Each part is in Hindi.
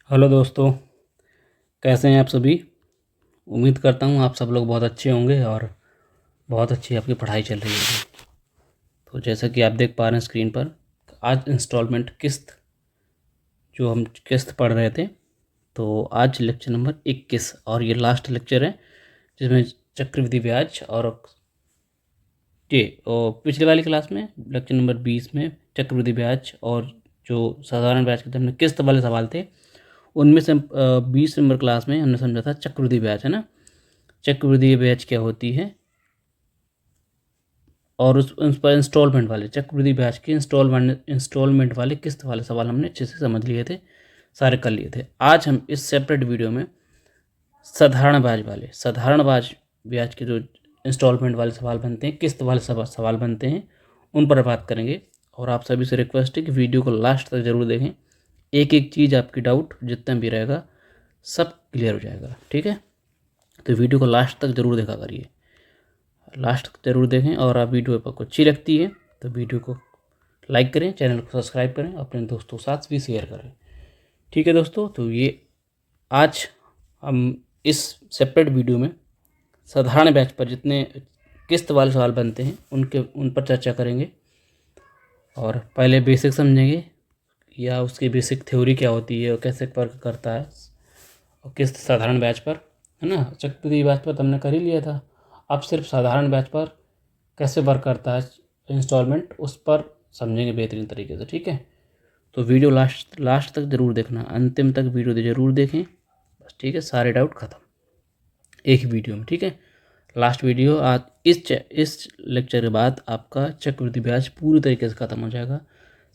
हेलो दोस्तों, कैसे हैं आप सभी। उम्मीद करता हूँ आप सब लोग बहुत अच्छे होंगे और बहुत अच्छी आपकी पढ़ाई चल रही होगी। तो जैसा कि आप देख पा रहे हैं स्क्रीन पर, आज इंस्टॉलमेंट किस्त जो हम किस्त पढ़ रहे थे, तो आज लेक्चर नंबर 21 और ये लास्ट लेक्चर है जिसमें चक्रवृद्धि ब्याज और ये और पिछले वाली क्लास में लेक्चर नंबर 20 में चक्रवृद्धि ब्याज और जो साधारण ब्याज के हमने किस्त वाले सवाल थे उनमें से 20 नंबर क्लास में हमने समझा था चक्रवृद्धि ब्याज, है ना। चक्रवृद्धि ब्याज क्या होती है और उस पर इंस्टॉलमेंट वाले चक्रवृद्धि ब्याज के इंस्टॉलमेंट वाले किस्त वाले सवाल हमने अच्छे से समझ लिए थे, सारे कर लिए थे। आज हम इस सेपरेट वीडियो में साधारण ब्याज के जो इंस्टॉलमेंट वाले सवाल बनते हैं, किस्त वाले सवाल बनते हैं, उन पर बात करेंगे। और आप सभी से रिक्वेस्ट है कि वीडियो को लास्ट तक ज़रूर देखें। एक एक चीज़ आपकी डाउट जितना भी रहेगा सब क्लियर हो जाएगा, ठीक है। तो वीडियो को लास्ट तक ज़रूर देखा करिए, लास्ट तक ज़रूर देखें। और आप वीडियो आपको अच्छी लगती है तो वीडियो को लाइक करें, चैनल को सब्सक्राइब करें, अपने दोस्तों के साथ भी शेयर करें, ठीक है दोस्तों। तो ये आज हम इस सेपरेट वीडियो में साधारण ब्याज पर जितने किस्त वाले सवाल बनते हैं उन पर चर्चा करेंगे। और पहले बेसिक समझेंगे या उसकी बेसिक थ्योरी क्या होती है और कैसे वर्क करता है। और किस्त साधारण ब्याज पर, है ना, चक्रवृद्धि ब्याज पर तो हमने कर ही लिया था। अब सिर्फ साधारण ब्याज पर कैसे वर्क करता है इंस्टॉलमेंट, उस पर समझेंगे बेहतरीन तरीके से, ठीक है। तो वीडियो लास्ट तक ज़रूर देखना, अंतिम तक वीडियो ज़रूर देखें बस, ठीक है। सारे डाउट ख़त्म एक ही वीडियो में, ठीक है। लास्ट वीडियो आज इस लेक्चर के बाद आपका चक्रवृद्धि ब्याज पूरी तरीके से ख़त्म हो जाएगा।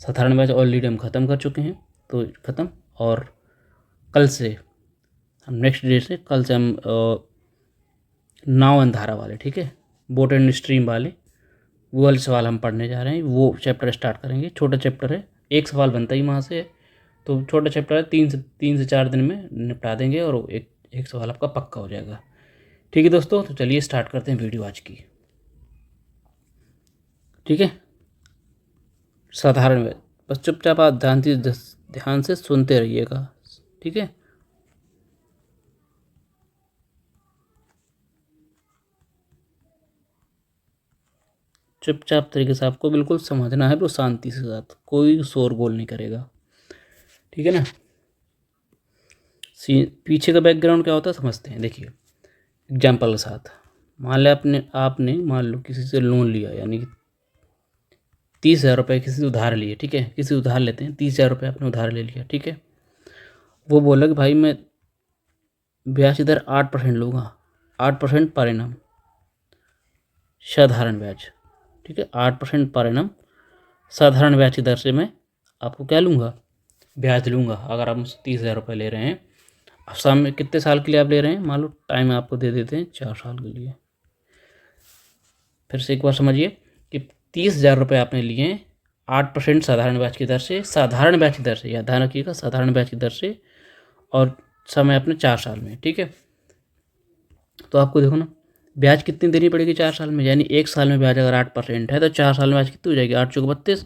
साधारण ब्याज ऑलरेडी हम ख़त्म कर चुके हैं, तो ख़त्म। और कल से हम नेक्स्ट डे से कल से हम नाव एंड धारा वाले, ठीक है, बोट एंड स्ट्रीम वाले वो वाले सवाल हम पढ़ने जा रहे हैं। वो चैप्टर स्टार्ट करेंगे, छोटा चैप्टर है, एक सवाल बनता ही वहाँ से, तो छोटा चैप्टर है, 3 से 4 दिन में निपटा देंगे और एक सवाल आपका पक्का हो जाएगा, ठीक है दोस्तों। तो चलिए स्टार्ट करते हैं वीडियो आज की, ठीक है। साधारण में बस चुपचाप आप ध्यान से सुनते रहिएगा, ठीक है। चुपचाप तरीके से आपको बिल्कुल समझना है, वो शांति के साथ, कोई शोरगोल नहीं करेगा, ठीक है ना। पीछे का बैकग्राउंड क्या होता है समझते हैं। देखिए एग्जाम्पल के साथ, मान लिया आपने मान लो किसी से लोन लिया, यानी कि 30,000 रुपये किसी से उधार लिए, ठीक है। किसी उधार लेते हैं, 30,000 रुपये आपने उधार ले लिया, ठीक है। वो बोला कि भाई मैं ब्याज इधर 8% लूँगा, 8% पर एनम साधारण ब्याज, ठीक है। 8% पर एनम साधारण ब्याज की दर से मैं आपको क्या लूँगा, ब्याज लूँगा। अगर आप मुझसे 30,000 रुपये ले रहे हैं, अब सामने कितने साल के लिए आप ले रहे हैं, मान लो टाइम आपको दे देते हैं 4 साल के लिए। फिर से एक बार समझिए कि 30,000 रुपये आपने लिए हैं 8% साधारण ब्याज की दर से, साधारण ब्याज की दर से, या ध्यान रखिएगा साधारण ब्याज की दर से, और समय अपने 4 साल में, ठीक है। तो आपको देखो ना ब्याज कितनी देनी पड़ेगी 4 साल में, यानी 1 साल में ब्याज अगर 8% है तो 4 साल में ब्याज कितनी हो जाएगी, 8 चौक 32,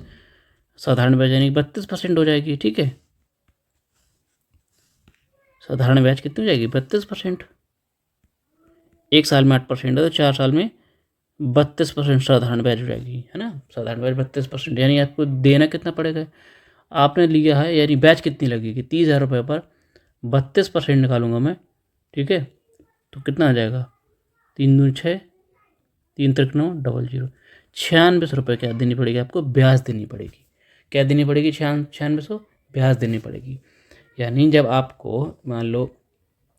साधारण ब्याज यानी 32% हो जाएगी, ठीक है। साधारण ब्याज कितनी हो जाएगी 32%। 1 साल में 8% है तो 4 साल में 32% साधारण ब्याज हो जाएगी, है ना। साधारण ब्याज 32%, यानी आपको देना कितना पड़ेगा, आपने लिया है यानी ब्याज कितनी लगेगी, 30,000 रुपये पर 32% निकालूंगा मैं, ठीक है। तो कितना आ जाएगा, 3 दूनी 6, 3 त्रिक 9, 00, 96 रुपये क्या देनी पड़ेगी आपको, ब्याज देनी पड़ेगी। क्या देनी पड़ेगी, 96 ब्याज देनी पड़ेगी। यानी जब आपको मान लो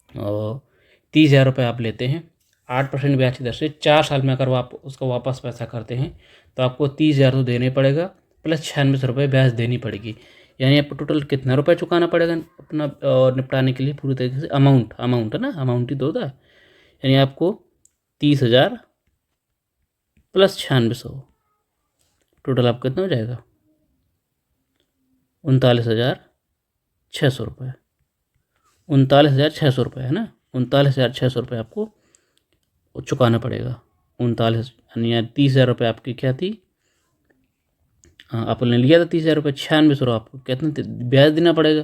30,000 रुपये आप लेते हैं 8% ब्याज की दर से, 4 साल में अगर आप उसका वापस पैसा करते हैं तो आपको 30,000 तो देने पड़ेगा प्लस 96 रुपये ब्याज देनी पड़ेगी। यानी आपको टोटल कितना रुपये चुकाना पड़ेगा अपना निपटाने के लिए पूरी तरीके से, अमाउंट है ना, अमाउंट ही तो होता है। यानी आपको 30,000 प्लस 96, टोटल आपको कितना हो जाएगा, 39,600 रुपये। 39,600 रुपये है ना, 39,600 रुपये आपको चुकाना पड़ेगा। 39 यानी 30,000 रुपये आपकी क्या थी, हाँ आपने लिया था 30,000 रुपये, 96 आपको कितना ब्याज देना पड़ेगा,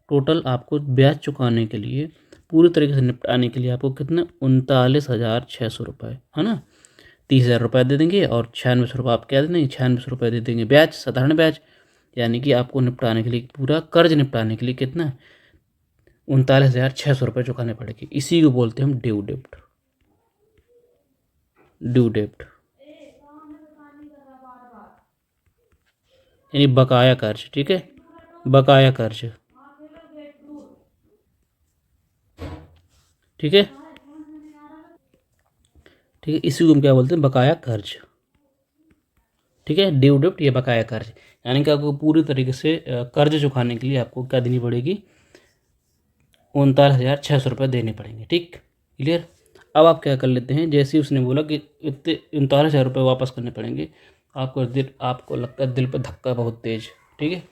टोटल आपको ब्याज चुकाने के लिए पूरी तरीके से निपटाने के लिए आपको कितना 39,600 रुपये, है ना। 30,000 रुपये दे देंगे और 9600 रुपये आप क्या दे देंगे, 9600 रुपये दे देंगे ब्याज, साधारण ब्याज। यानी कि आपको निपटाने के लिए, पूरा कर्ज निपटाने के लिए कितना 39,600 रुपये चुकाने पड़ेगी। इसी को बोलते हैं हम ड्यू डेब्ट। ड्यू डेब्ट यानी बकाया कर्ज। ठीक है, बकाया कर्ज। ठीक है, ठीक है, इसी को हम क्या बोलते हैं, बकाया कर्ज। ठीक है, ड्यू डेब्ट या बकाया कर्ज, यानी कि आपको पूरी तरीके से कर्ज चुकाने के लिए आपको क्या देनी पड़ेगी, 39,600 रुपये देने पड़ेंगे। ठीक, क्लियर। अब आप क्या कर लेते हैं, जैसे ही उसने बोला कि इतने 39,000 रुपये वापस करने पड़ेंगे, आपको लगता है दिल पर धक्का बहुत तेज। ठीक है,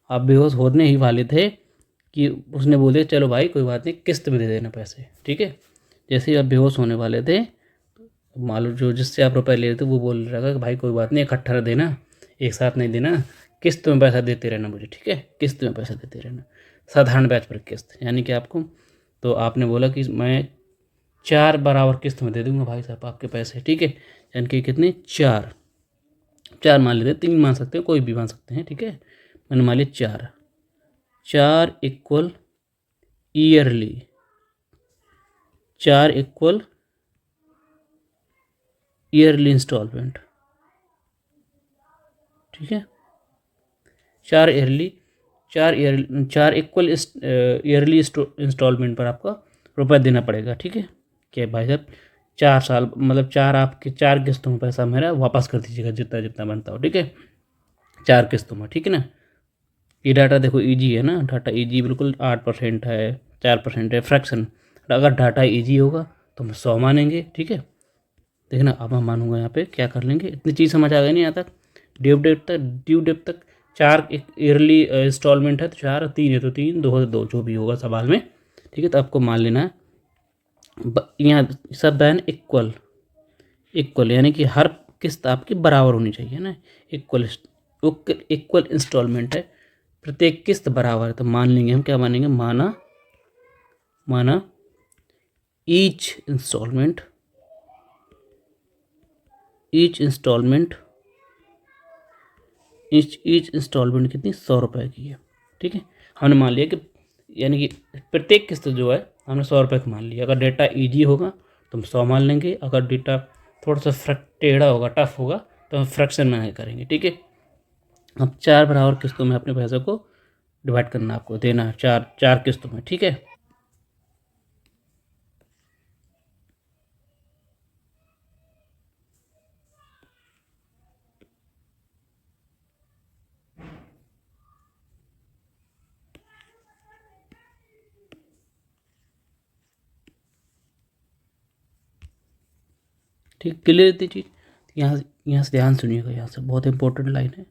आप बेहोश होने ही वाले थे कि उसने बोले चलो भाई कोई बात नहीं, किस्त में दे देना पैसे। ठीक है, जैसे ही आप बेहोश होने वाले थे, मालूम जो जिससे आप रुपए ले रहे थे वो बोल रहा था कि भाई कोई बात नहीं, इकट्ठा देना, एक साथ नहीं देना, किस्त में पैसा देते रहना मुझे। ठीक है, किस्त में पैसा देते रहना, साधारण ब्याज पर किस्त। यानी कि आपको, तो आपने बोला कि मैं 4 बराबर किस्त में दे दूंगा भाई साहब आपके पैसे। ठीक है, यानी कि कितने, 4 मान लेते हैं, 3 मान सकते हैं, कोई भी मान सकते हैं। ठीक है, मैंने मान लिया 4 equal yearly, 4 equal yearly installment. ठीक है, 4 इक्वल ईयरली इंस्टॉलमेंट पर आपका रुपये देना पड़ेगा। ठीक है, कि भाई साहब 4 साल मतलब 4 आपके 4 किस्तों में पैसा मेरा वापस कर दीजिएगा, जितना जितना बनता हो। ठीक है, 4 किस्तों में। ठीक है ना, ये डाटा देखो ईजी है ना, डाटा ईजी बिल्कुल 8% है, 4% है, फ्रैक्शन। अगर डाटा ईजी होगा तो हम 100 मानेंगे। ठीक है, देखना अब मैं मानूंगा यहाँ पे क्या कर लेंगे, इतनी चीज़ समझ आ गई नहीं यहाँ तक, ड्यू डेट तक। 4 एक ईयरली इंस्टॉलमेंट है तो 4, 3 है तो 3, 2 है तो 2, जो भी होगा सवाल में। ठीक है, तो आपको मान लेना है यहाँ शब्द है ना इक्वल, यानी कि हर किस्त आपकी बराबर होनी चाहिए ना। इक्वल इंस्टॉलमेंट है, प्रत्येक किस्त बराबर है, तो मान लेंगे हम, क्या मानेंगे, माना ईच इंस्टॉलमेंट ईच इंस्टॉलमेंट कितनी, 100 रुपये की है। ठीक है, हमने मान लिया कि यानी कि प्रत्येक किस्त जो है हमने 100 रुपये का मान लिया। अगर डेटा ईजी होगा तो हम 100 मान लेंगे, अगर डेटा थोड़ा सा टेढ़ा होगा, टफ होगा, तो हम फ्रैक्शन में करेंगे। ठीक है, अब 4 बराबर किस्तों में अपने पैसे को डिवाइड करना, आपको देना है 4 किस्तों में। ठीक है, ठीक, क्लियर थी चीज। यहाँ से ध्यान सुनिएगा, यहाँ से बहुत इंपॉर्टेंट लाइन है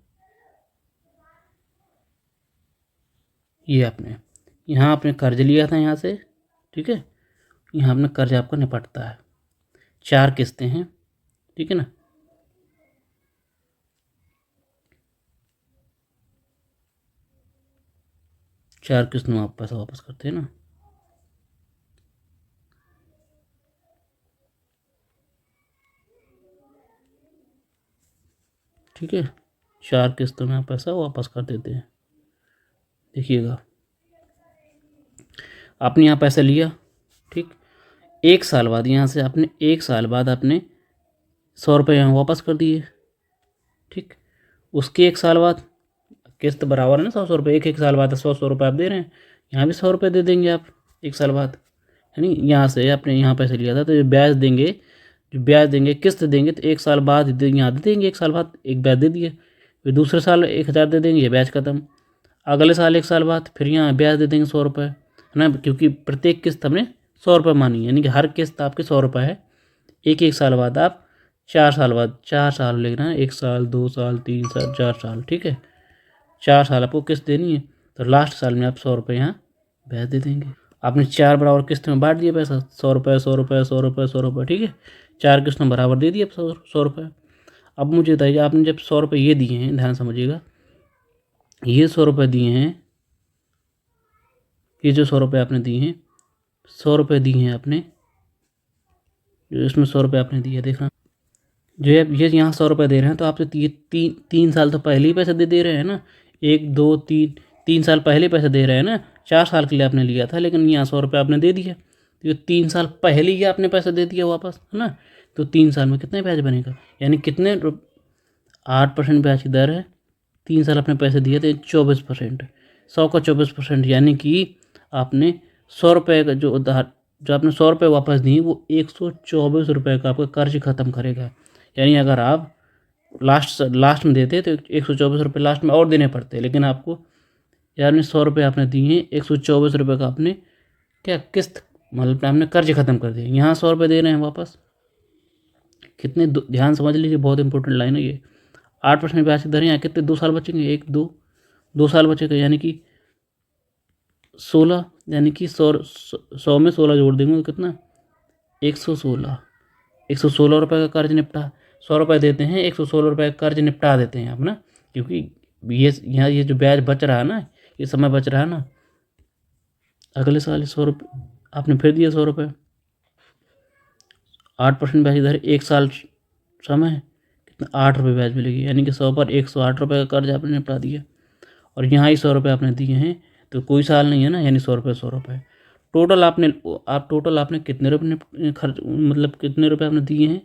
ये। यहाँ आपने कर्ज लिया था यहाँ से। ठीक है, यहाँ आपने कर्ज आपका निपटता है, 4 किस्तें हैं। ठीक है ना, चार किस्तों में आप पैसा वापस करते हैं ना। ठीक है, 4 किस्तों में आप पैसा वापस कर देते हैं। देखिएगा, आपने यहाँ पैसा लिया। ठीक, 1 साल बाद यहाँ से आपने 1 साल बाद आपने 100 रुपये यहाँ वापस कर दिए। ठीक, उसके 1 साल बाद किस्त बराबर है ना, 100 रुपये, एक साल बाद 100 रुपये आप दे रहे हैं, यहाँ भी 100 रुपये दे देंगे आप 1 साल बाद। यानी यहाँ से आपने यहाँ पैसे लिया था तो जो ब्याज देंगे किस्त देंगे, तो 1 साल बाद यहाँ दे देंगे, 1 साल बाद एक ब्याज दे दिए, फिर दूसरे साल 1,000 दे देंगे, ये ब्याज खत्म। अगले साल 1 साल बाद फिर यहाँ ब्याज दे देंगे 100 रुपये, है ना, क्योंकि प्रत्येक किस्त हमने 100 रुपये मानी, यानी कि हर किस्त आपके 100 रुपये है। एक साल बाद आप 4 साल लेना है, 1 साल, 2 साल, 3 साल, 4 साल। ठीक है, 4 साल आपको किस्त देनी है, तो लास्ट साल में आप 100 रुपये यहाँ ब्याज दे देंगे। आपने 4 बराबर किस्त में बांट दिया पैसा, 100 रुपये, 100 रुपये, 100 रुपये, 100 रुपये। ठीक है, 4 किस्तों बराबर दे दिए 100 रुपये। अब मुझे बताइए, आपने जब 100 रुपये ये दिए हैं, ध्यान समझिएगा, ये 100 रुपये दिए हैं, ये जो 100 रुपये आपने दिए हैं, 100 रुपये दिए हैं आपने, जो इसमें 100 रुपये आपने दिए, देखना जो ये यहाँ 100 रुपये दे रहे हैं, तो आपसे तीन साल तो पहले ही पैसे दे रहे हैं ना, 1 2 3 3 साल पहले पैसे दे रहे हैं ना। 4 साल के लिए आपने लिया था, लेकिन यहाँ 100 रुपये आपने दे दिया, तो 3 साल पहले ही आपने पैसा दे दिया वापस, है ना। तो 3 साल में कितने ब्याज बनेगा, यानी कितने 8% ब्याज की दर है। 3 साल आपने पैसे दिए थे 24%, 100 का 24%, यानी कि आपने 100 रुपये का जो आपने 100 रुपये वापस दिए, वो 124 रुपये का आपका कर्ज ख़त्म करेगा। यानी अगर आप लास्ट में देते तो 124 रुपये लास्ट में और देने पड़ते, लेकिन आपको यानी 100 रुपये आपने दिए हैं, 124 रुपये का आपने क्या किस्त, मतलब आपने कर्ज ख़त्म कर दिया। यहाँ 100 रुपये दे रहे हैं वापस, कितने ध्यान समझ लीजिए, बहुत इंपॉर्टेंट लाइन है ये। 8% ब्याज की दर, यहाँ कितने 2 साल बचेंगे, 2 साल बचेगा, यानी कि 16, यानी कि 100 में 16 जोड़ देंगे तो कितना 116 रुपये का कर्ज निपटा। 100 रुपये देते हैं, 116 रुपये का कर्ज निपटा देते हैं आप ना, क्योंकि ये जो ब्याज बच रहा है ना, ये समय बच रहा है ना, अगले साल 100 रुपये आपने फिर दिया, 100 रुपये, 8% ब्याज दर, 1 साल समय है, कितना 8 रुपये ब्याज मिलेगी, यानी कि 100 पर 108 रुपये का कर्ज आपने निपटा दिया। और यहाँ ही 100 रुपये आपने दिए हैं, तो कोई साल नहीं है ना, यानी 100 रुपये टोटल आपने कितने रुपये खर्च, मतलब कितने रुपये आपने दिए हैं।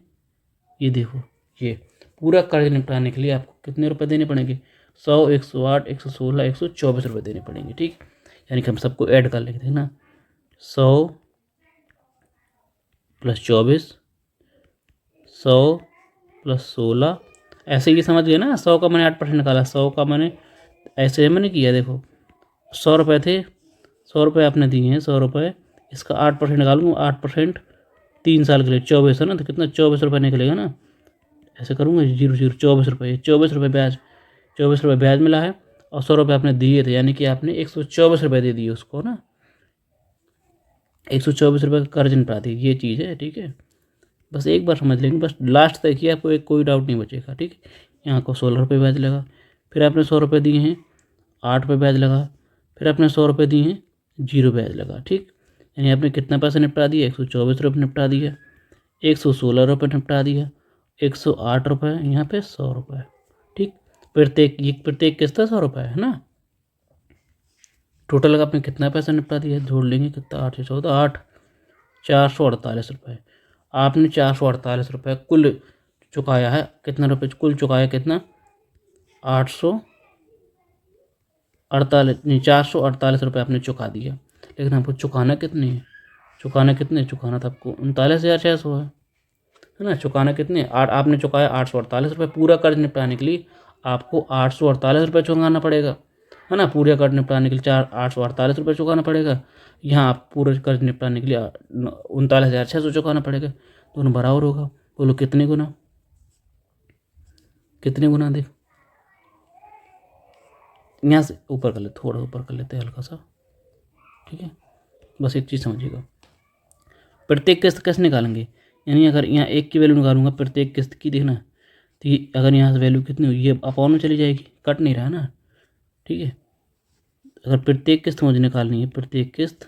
ये देखो, ये पूरा कर्ज निपटाने के लिए आपको कितने रुपए देने पड़ेंगे, 100, 108, 116, 124 रुपये देने पड़ेंगे, ठीक। यानी कि हम सबको ऐड कर लेते हैं ना, 100 + 24, 100 + 16, ऐसे ही समझ गए ना। 100 का मैंने 8% निकाला, 100 का मैंने ऐसे मैंने किया, देखो 100 रुपये थे, 100 रुपये आपने दिए हैं, 100 रुपये, इसका 8% निकालूंगा, 8% 3 साल के लिए 24 है ना, तो कितना 24 रुपये निकलेगा ना। ऐसे करूँगा 0 0 24 रुपये, 24 रुपये ब्याज, 24 रुपये ब्याज मिला है, और 100 रुपये आपने दिए थे, यानी कि आपने 124 रुपये दे दिए उसको ना, 124 रुपये का कर्ज निपटा दिए, ये चीज़ है, ठीक है। बस एक बार समझ लेंगे, बस लास्ट तक ही आपको कोई डाउट नहीं बचेगा, ठीक है। यहाँ को 16 रुपये ब्याज लगा, फिर आपने 100 रुपये दिए हैं, 8 रुपये ब्याज लगा, फिर आपने 100 रुपये दिए हैं, 0 ब्याज लगा, ठीक। यानी आपने कितना पैसा निपटा दिया, 124 रुपये निपटा दिया, 116 रुपये निपटा दिया, 108 रुपये, यहाँ पे 100 रुपये, ठीक। प्रत्येक किस्त 100 रुपये है ना। टोटल आपने कितना पैसा निपटा दिया, जोड़ लेंगे कितना, 8 से 14, 8, 448 रुपये। आपने 448 रुपये कुल चुकाया है, कितना रुपये कुल चुकाया, कितना 448 रुपये आपने चुका दिया। लेकिन आपको चुकाना कितने चुकाना था आपको 39,600 है ना। चुकाना कितने, आपने चुकाया 848 रुपये, पूरा कर्ज निपटाने के लिए आपको 848 रुपये चुकाना पड़ेगा, है ना। पूरे कर्ज निपटाने के लिए 848 रुपये चुकाना पड़ेगा। यहाँ आप पूरे कर्ज निपटाने के लिए 39,600 चुकाना पड़ेगा, दोनों बराबर होगा। बोलो कितने गुना देख, यहाँ से ऊपर कर ले, थोड़ा ऊपर कर लेते हैं हल्का सा, ठीक है। बस एक चीज़ समझिएगा, प्रत्येक किस्त कैसे निकालेंगे, यानी अगर यहाँ 1 की वैल्यू निकालूंगा प्रत्येक किस्त की, देखना तो अगर यहाँ से वैल्यू कितनी हुई, ये अपॉन में चली जाएगी, कट नहीं रहा ना, ठीक है। अगर प्रत्येक किस्त मुझे निकालनी है, प्रत्येक किस्त,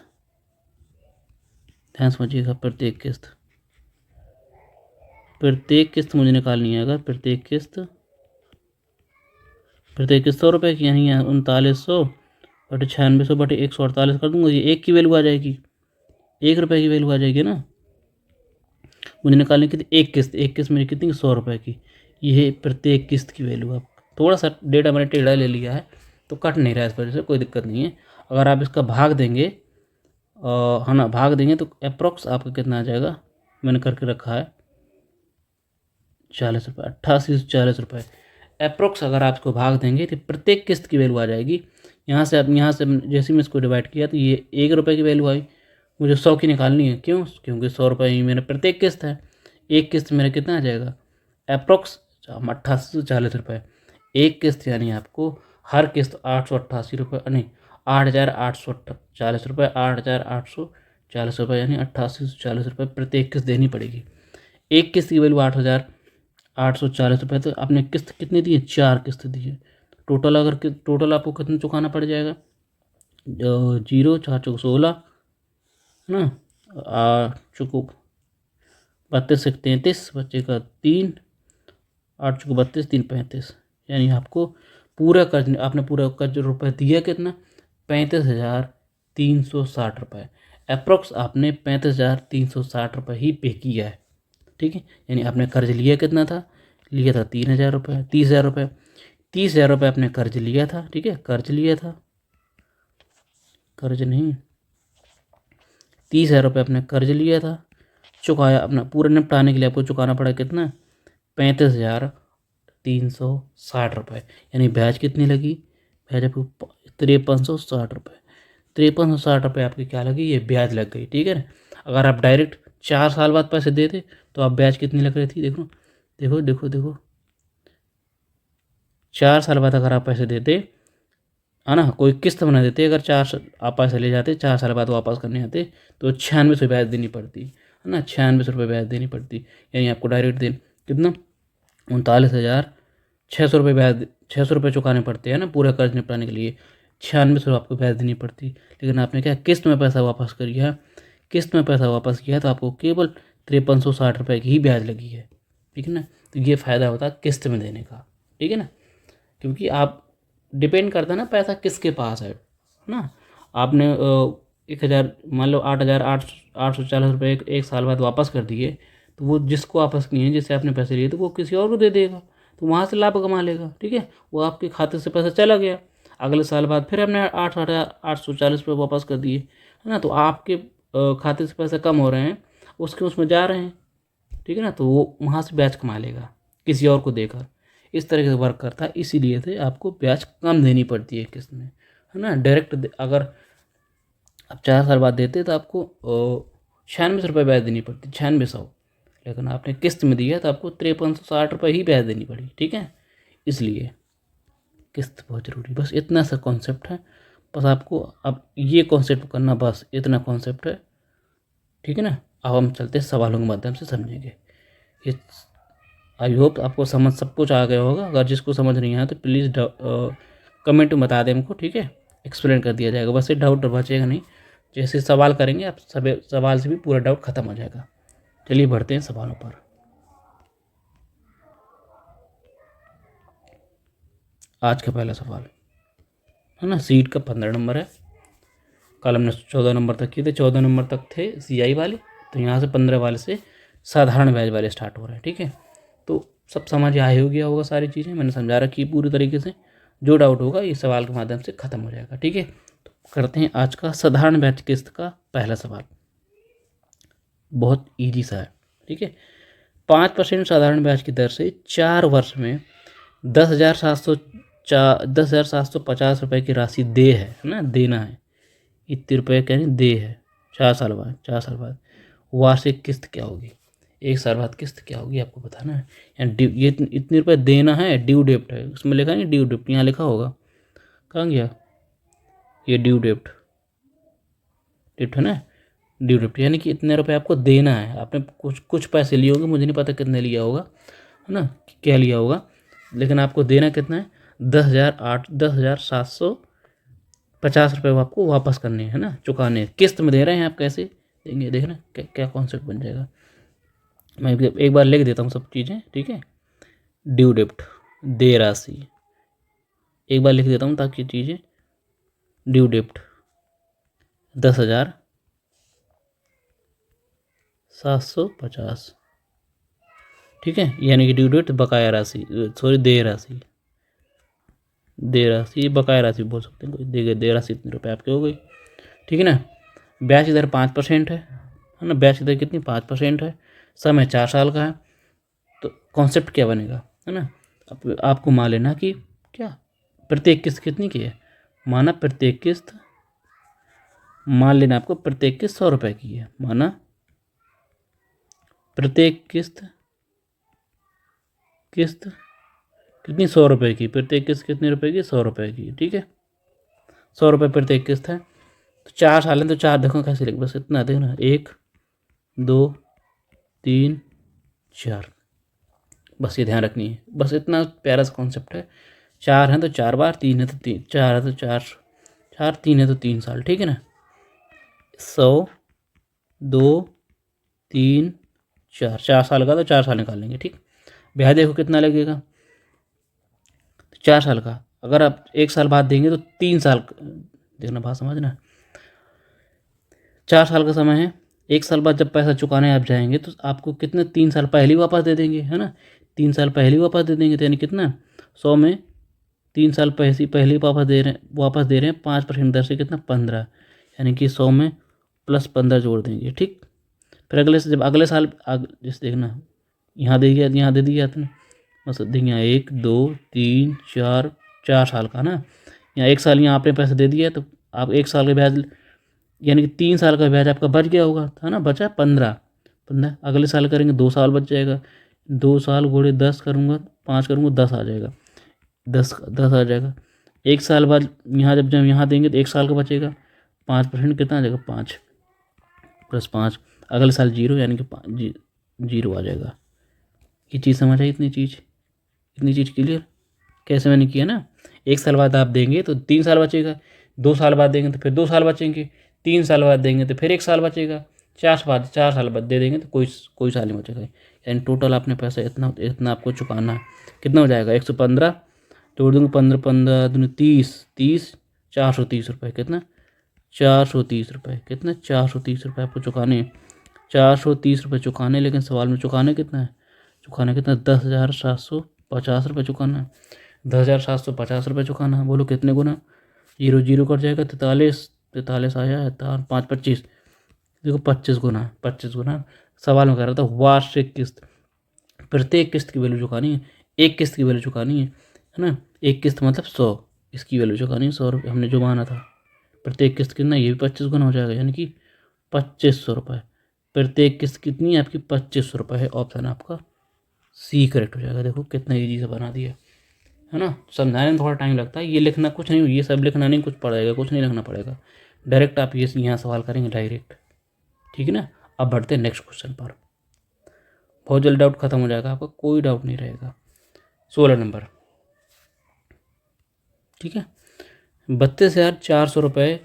ध्यान समझिएगा, प्रत्येक किस्त मुझे निकालनी है, अगर प्रत्येक किस्त 100 रुपये की, यानी 3900 बटे 9600 बटे 148 कर दूंगा, ये 1 की वैल्यू आ जाएगी, 1 रुपये की वैल्यू आ जाएगी ना। मुझे निकालने की एक किस्त मेरी कितनी, 100 रुपये की, ये प्रत्येक किस्त की वैल्यू। आप थोड़ा सा डेटा मैंने टेढ़ा ले लिया है, तो कट नहीं रहा है, इस वजह से कोई दिक्कत नहीं है। अगर आप इसका भाग देंगे, है ना, भाग देंगे तो अप्रोक्स आपका कितना आ जाएगा, मैंने करके रखा है 40 रुपये, 88 से 40 रुपये अप्रोक्स। अगर आप इसको भाग देंगे तो प्रत्येक किस्त की वैल्यू आ जाएगी। यहाँ से जैसे मैं इसको डिवाइड किया तो ये 1 रुपये की वैल्यू आई, मुझे 100 की निकालनी है, क्यों, क्योंकि 100 रुपये ही मेरा प्रत्येक किस्त है। एक किस्त मेरा कितना आ जाएगा, अप्रोक्स 88 से 40 रुपये एक किस्त, यानी आपको हर किस्त 888 रुपये, नहीं 8,840 रुपये, 8,840 रुपये, यानी 88 से 40 रुपये प्रत्येक किस्त देनी पड़ेगी। एक किस्त की वैल्यू 8,840 रुपये, तो आपने किस्त कितनी दी है, 4 किस्त दी है। टोटल आपको कितना चुकाना पड़ जाएगा, जीरो, 4 चौक 16 है ना, 8 चौक 32 एक 33 बचेगा 3, 8 चौक 32 3 35, यानी आपको पूरा कर्ज, आपने पूरा कर्ज रुपये दिया कितना, 35,360 रुपये। अप्रोक्स आपने 35,360 रुपये ही पे किया है, ठीक है। यानी आपने कर्ज लिया कितना था, लिया था 3,000 रुपये, 30,000 रुपये, 30,000 रुपये आपने कर्ज लिया था, ठीक है, कर्ज लिया था, कर्ज नहीं, 30,000 रुपये आपने कर्ज लिया था, चुकाया अपना पूरा निपटाने के लिए आपको चुकाना पड़ा कितना, 35,360 रुपये। यानी ब्याज कितनी लगी, ब्याज आपको 5360 रुपये, 5360 रुपये आपकी क्या लगी, ये ब्याज लग गई, ठीक है ना। अगर आप डायरेक्ट 4 साल बाद पैसे देते तो आप ब्याज कितनी लग रही थी, देखो देखो देखो देखो, 4 साल बाद अगर आप पैसे देते है ना, कोई किस्त बना देते, अगर आप पैसे ले जाते 4 साल बाद वापस करने आते तो 96 ब्याज देनी पड़ती है ना, 96 रुपये ब्याज देनी पड़ती। यानी आपको डायरेक्ट दे कितना, 39,600 रुपये ब्याज, 600 रुपये चुकाने पड़ते हैं ना पूरा कर्ज निपटाने के लिए, 96 आपको ब्याज देनी पड़ती। लेकिन आपने क्या किस्त में पैसा वापस कर दिया, किस्त में पैसा वापस किया तो आपको केवल 5360 रुपये की ही ब्याज लगी है, ठीक है ना। तो ये फ़ायदा होता है किस्त में देने का, ठीक है ना, क्योंकि आप डिपेंड करता है ना पैसा किसके पास है ना। आपने 1,000 मान लो 8,840 रुपये एक साल बाद वापस कर दिए, तो वो जिसको वापस किए हैं, जिससे आपने पैसे लिए, तो वो किसी और को दे देगा, तो वहाँ से लाभ कमा लेगा, ठीक है। वो आपके खाते से पैसा चला गया, अगले साल बाद फिर आपने 8,840 रुपये वापस कर दिए, है ना, तो आपके खाते से पैसे कम हो रहे हैं, उसमें जा रहे हैं, ठीक है ना, तो वो वहाँ से ब्याज कमा लेगा किसी और को देकर, इस तरह से वर्क करता है। इसीलिए से आपको ब्याज कम देनी पड़ती है किस्त में, है ना। डायरेक्ट अगर आप 4 साल बाद देते तो आपको 96 रुपये ब्याज देनी पड़ती, 9600, लेकिन आपने किस्त में दिया तो आपको 5360 रुपये ही ब्याज देनी पड़ी, ठीक है। इसलिए किस्त बहुत ज़रूरी, बस इतना सा कॉन्सेप्ट है, बस आपको अब ये कॉन्सेप्ट करना, बस इतना कॉन्सेप्ट है, ठीक है ना। अब हम चलते हैं सवालों के माध्यम से समझेंगे। ये आई होप आपको समझ सब कुछ आ गया होगा। अगर जिसको समझ नहीं आया तो प्लीज़ कमेंट में बता दें हमको, ठीक है, एक्सप्लेन कर दिया जाएगा, बस ये डाउट बचेगा नहीं। जैसे सवाल करेंगे आप सभी सवाल से भी पूरा डाउट खत्म हो जाएगा। चलिए बढ़ते हैं सवालों पर। आज का पहला सवाल है ना, सीट का 15 नंबर है, कल हमने 14 नंबर तक किए थे, 14 नंबर तक थे CI वाले, तो यहाँ से 15 वाले से साधारण ब्याज वाले स्टार्ट हो रहे हैं, ठीक है। तो सब समझ आ ही गया होगा, सारी चीज़ें मैंने समझा रखी है पूरी तरीके से। जो डाउट होगा ये सवाल के माध्यम से ख़त्म हो जाएगा, ठीक है। तो करते हैं आज का साधारण ब्याज किस्त का पहला सवाल, बहुत ईजी सा है, ठीक है। 5% साधारण ब्याज की दर से 4 वर्ष में 10,750 रुपये की राशि दे है ना, देना है, इतने रुपये कहने दे है 4 साल बाद, 4 साल बाद वार्षिक किस्त क्या होगी, 1 साल बाद किस्त क्या होगी आपको बताना है। ये इतने रुपये देना है, ड्यू डेप्ट है, उसमें लिखा नहीं ड्यू डेप्ट, यहाँ लिखा होगा, कहाँ गया ये ड्यू डेप्ट, डेप्ट है ना, ड्यू डेप्ट, यानी कि इतने रुपये आपको देना है। आपने कुछ पैसे लिए होंगे, मुझे नहीं पता कितने लिया होगा, है ना, क्या लिया होगा, लेकिन आपको देना कितना है, 10,750 रुपये आपको वापस करने हैं ना, चुकाने हैं, किस्त में दे रहे हैं। आप कैसे देंगे, देखना क्या कॉन्सेप्ट बन जाएगा। मैं एक बार लिख देता हूँ सब चीज़ें, ठीक है। ड्यू डेप्ट, दे राशि, एक बार लिख देता हूँ ताकि चीज़ें, ड्यू डेप्ट 10,750, ठीक है, यानी कि ड्यू डेप्ट बकाया राशि, सॉरी दे राशि, बकाया राशि बोल सकते हैं, दे राशि इतने रुपये आपके हो गई, ठीक है ना। ब्याज की दर 5% है ना, ब्याज की दर कितनी 5% है, समय 4 साल का है। तो कॉन्सेप्ट क्या बनेगा, है ना, आपको मान लेना कि क्या प्रत्येक किस्त कितनी की है, माना प्रत्येक किस्त, मान लेना आपको प्रत्येक किस्त 100 रुपये की है, माना प्रत्येक किस्त कितनी 100 रुपये की, प्रत्येक किस्त कितने रुपये की, 100 रुपये की, ठीक है, 100 रुपये प्रत्येक किस्त है। तो 4 साल है, तो 4 देखो कैसे लिख, बस इतना देखना, 1 2 3 4, बस ये ध्यान रखनी है, बस इतना प्यारा सा कॉन्सेप्ट है। 4 हैं तो 4 बार, 3 है तो 3, 4 है तो 4 4 3 है तो 3 साल, ठीक है ना। 100 2 3 4, 4 साल का तो 4 साल निकाल लेंगे, ठीक। ब्याज देखो कितना लगेगा, 4 साल का। अगर आप 1 साल बाद देंगे तो 3 साल, देखना बात समझना, 4 साल का समय है। 1 साल बाद जब पैसा चुकाने आप जाएंगे तो आपको कितने 3 साल पहले ही वापस दे देंगे, है ना। 3 साल पहले ही वापस दे देंगे, तो यानी कितना 100 में 3 साल पहले ही वापस दे रहे हैं 5% दर से, कितना 15, यानी कि 100 में प्लस 15 जोड़ देंगे, ठीक। फिर अगले से जब अगले साल जैसे देखना, यहाँ दे दिया, यहाँ दे दिया आपने, बस देखिए यहाँ 1 2 3 4, 4 साल का ना, यहाँ 1 साल यहाँ आपने पैसे दे दिया, तो आप 1 साल का ब्याज, यानी कि 3 साल का ब्याज आपका बच गया होगा, था ना, बचा 15। अगले साल करेंगे 2 साल बच जाएगा, 2 साल गुणे 10 करूँगा, 5 करूँगा, 10 आ जाएगा, 10 आ जाएगा। 1 साल बाद यहाँ जब यहाँ देंगे तो 1 साल का बचेगा, 5% कितना आ जाएगा, 5 + 5, अगले साल 0, यानी कि 0 आ जाएगा। ये चीज़ समझ आई, इतनी चीज़ क्लियर कैसे मैंने किया ना। 1 साल बाद आप देंगे तो 3 साल बचेगा, 2 साल बाद देंगे तो फिर 2 साल बचेंगे, 3 साल बाद देंगे तो फिर 1 साल बचेगा, 4 साल बाद दे देंगे तो कोई साल नहीं बचेगा। यानी टोटल आपने पैसा इतना आपको चुकाना है। कितना हो जाएगा, 115 जोड़ दूँगा, 15 15 दूनी 30, 430 रुपये, कितना 430 रुपये, कितना 430 रुपये आपको चुकाने हैं। 430 रुपये चुकाने, लेकिन सवाल में चुकाने कितना है, 10,750 रुपये चुकाना है। 10,750 रुपये चुकाना है, बोलो कितने गुना, 0 0 कट जाएगा, 43 आया है, 5 25, देखो 25 गुना। सवाल में कह रहा था वार्षिक किस्त, प्रत्येक किस्त की वैल्यू चुकानी है, एक किस्त की वैल्यू चुकानी है ना। एक किस्त मतलब 100, इसकी वैल्यू चुकानी है 100 रुपये, हमने जो माना था। प्रत्येक किस्त कितना, ये भी 25 गुना हो जाएगा, यानी कि 2500 रुपये। प्रत्येक किस्त कितनी है आपकी, 2500 रुपये है। ऑप्शन आपका सी करेक्ट हो जाएगा। देखो कितना ईजी से बना दिया, है ना। समझाने में थोड़ा टाइम लगता है, ये लिखना कुछ नहीं, ये सब लिखना नहीं, कुछ पड़ेगा, कुछ नहीं लिखना पड़ेगा, डायरेक्ट आप ये यहाँ सवाल करेंगे डायरेक्ट, ठीक है ना। अब बढ़ते हैं नेक्स्ट क्वेश्चन पर, बहुत जल्द डाउट खत्म हो जाएगा आपका, कोई डाउट नहीं रहेगा। 16 नंबर, ठीक है। 32,400 रुपये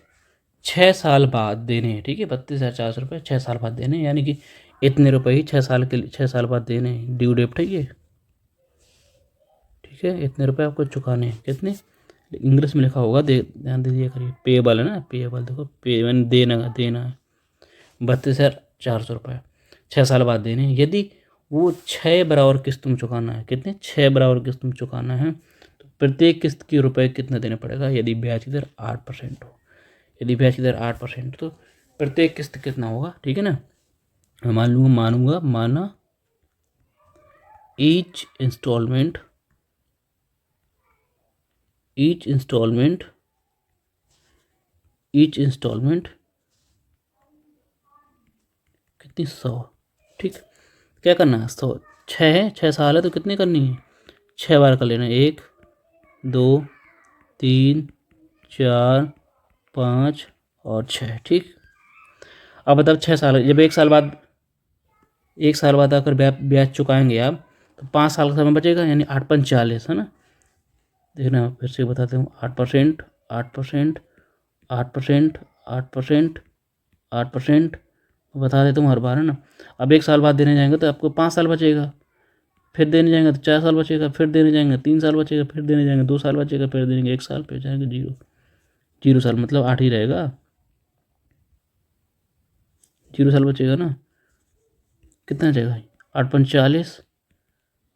6 साल बाद देने हैं, ठीक है। 32,400 रुपये 6 साल बाद देने हैं, यानी कि इतने रुपये ही 6 साल बाद देने हैं, ड्यू डेट है ये, ठीक है। इतने रुपये आपको चुकाने हैं, कितने, इंग्लिश में लिखा होगा, ध्यान दीजिए करिए, पेएबल है ना, पेएबल, देखो पे मैंने देना है 32,400 रुपये 6 साल बाद देने हैं। यदि वो 6 बराबर किस्त में चुकाना है, कितने 6 बराबर किस्त में चुकाना है, तो प्रत्येक किस्त के रुपये कितना देना पड़ेगा, यदि ब्याज की दर 8% हो। यदि ब्याज की दर 8% तो प्रत्येक किस्त कितना होगा, ठीक है ना। माना ईच इंस्टॉलमेंट कितनी 100, ठीक। क्या करना है, 100 6 है, 6 साल है तो कितनी करनी है, 6 बार कर लेना, 1 2 3 4 5 और 6, ठीक। अब बताओ 6 साल, जब 1 साल बाद आकर ब्याज चुकाएंगे आप, तो 5 साल का समय बचेगा, यानी 8 5 40, है ना। देखना फिर से बताते हूँ, 8% 8% 8% 8% 8% बता देता हूँ हर बार, है ना। अब 1 साल बाद देने जाएंगे तो आपको 5 साल बचेगा, फिर देने जाएंगे तो 4 साल बचेगा, फिर देने जाएंगे 3 साल बचेगा, फिर देने जाएंगे 2 साल बचेगा, फिर देंगे 1 साल, फिर जाएंगे 0 साल, मतलब 8 ही रहेगा, 0 साल बचेगा ना। कितना जाएगा, 8 5 40,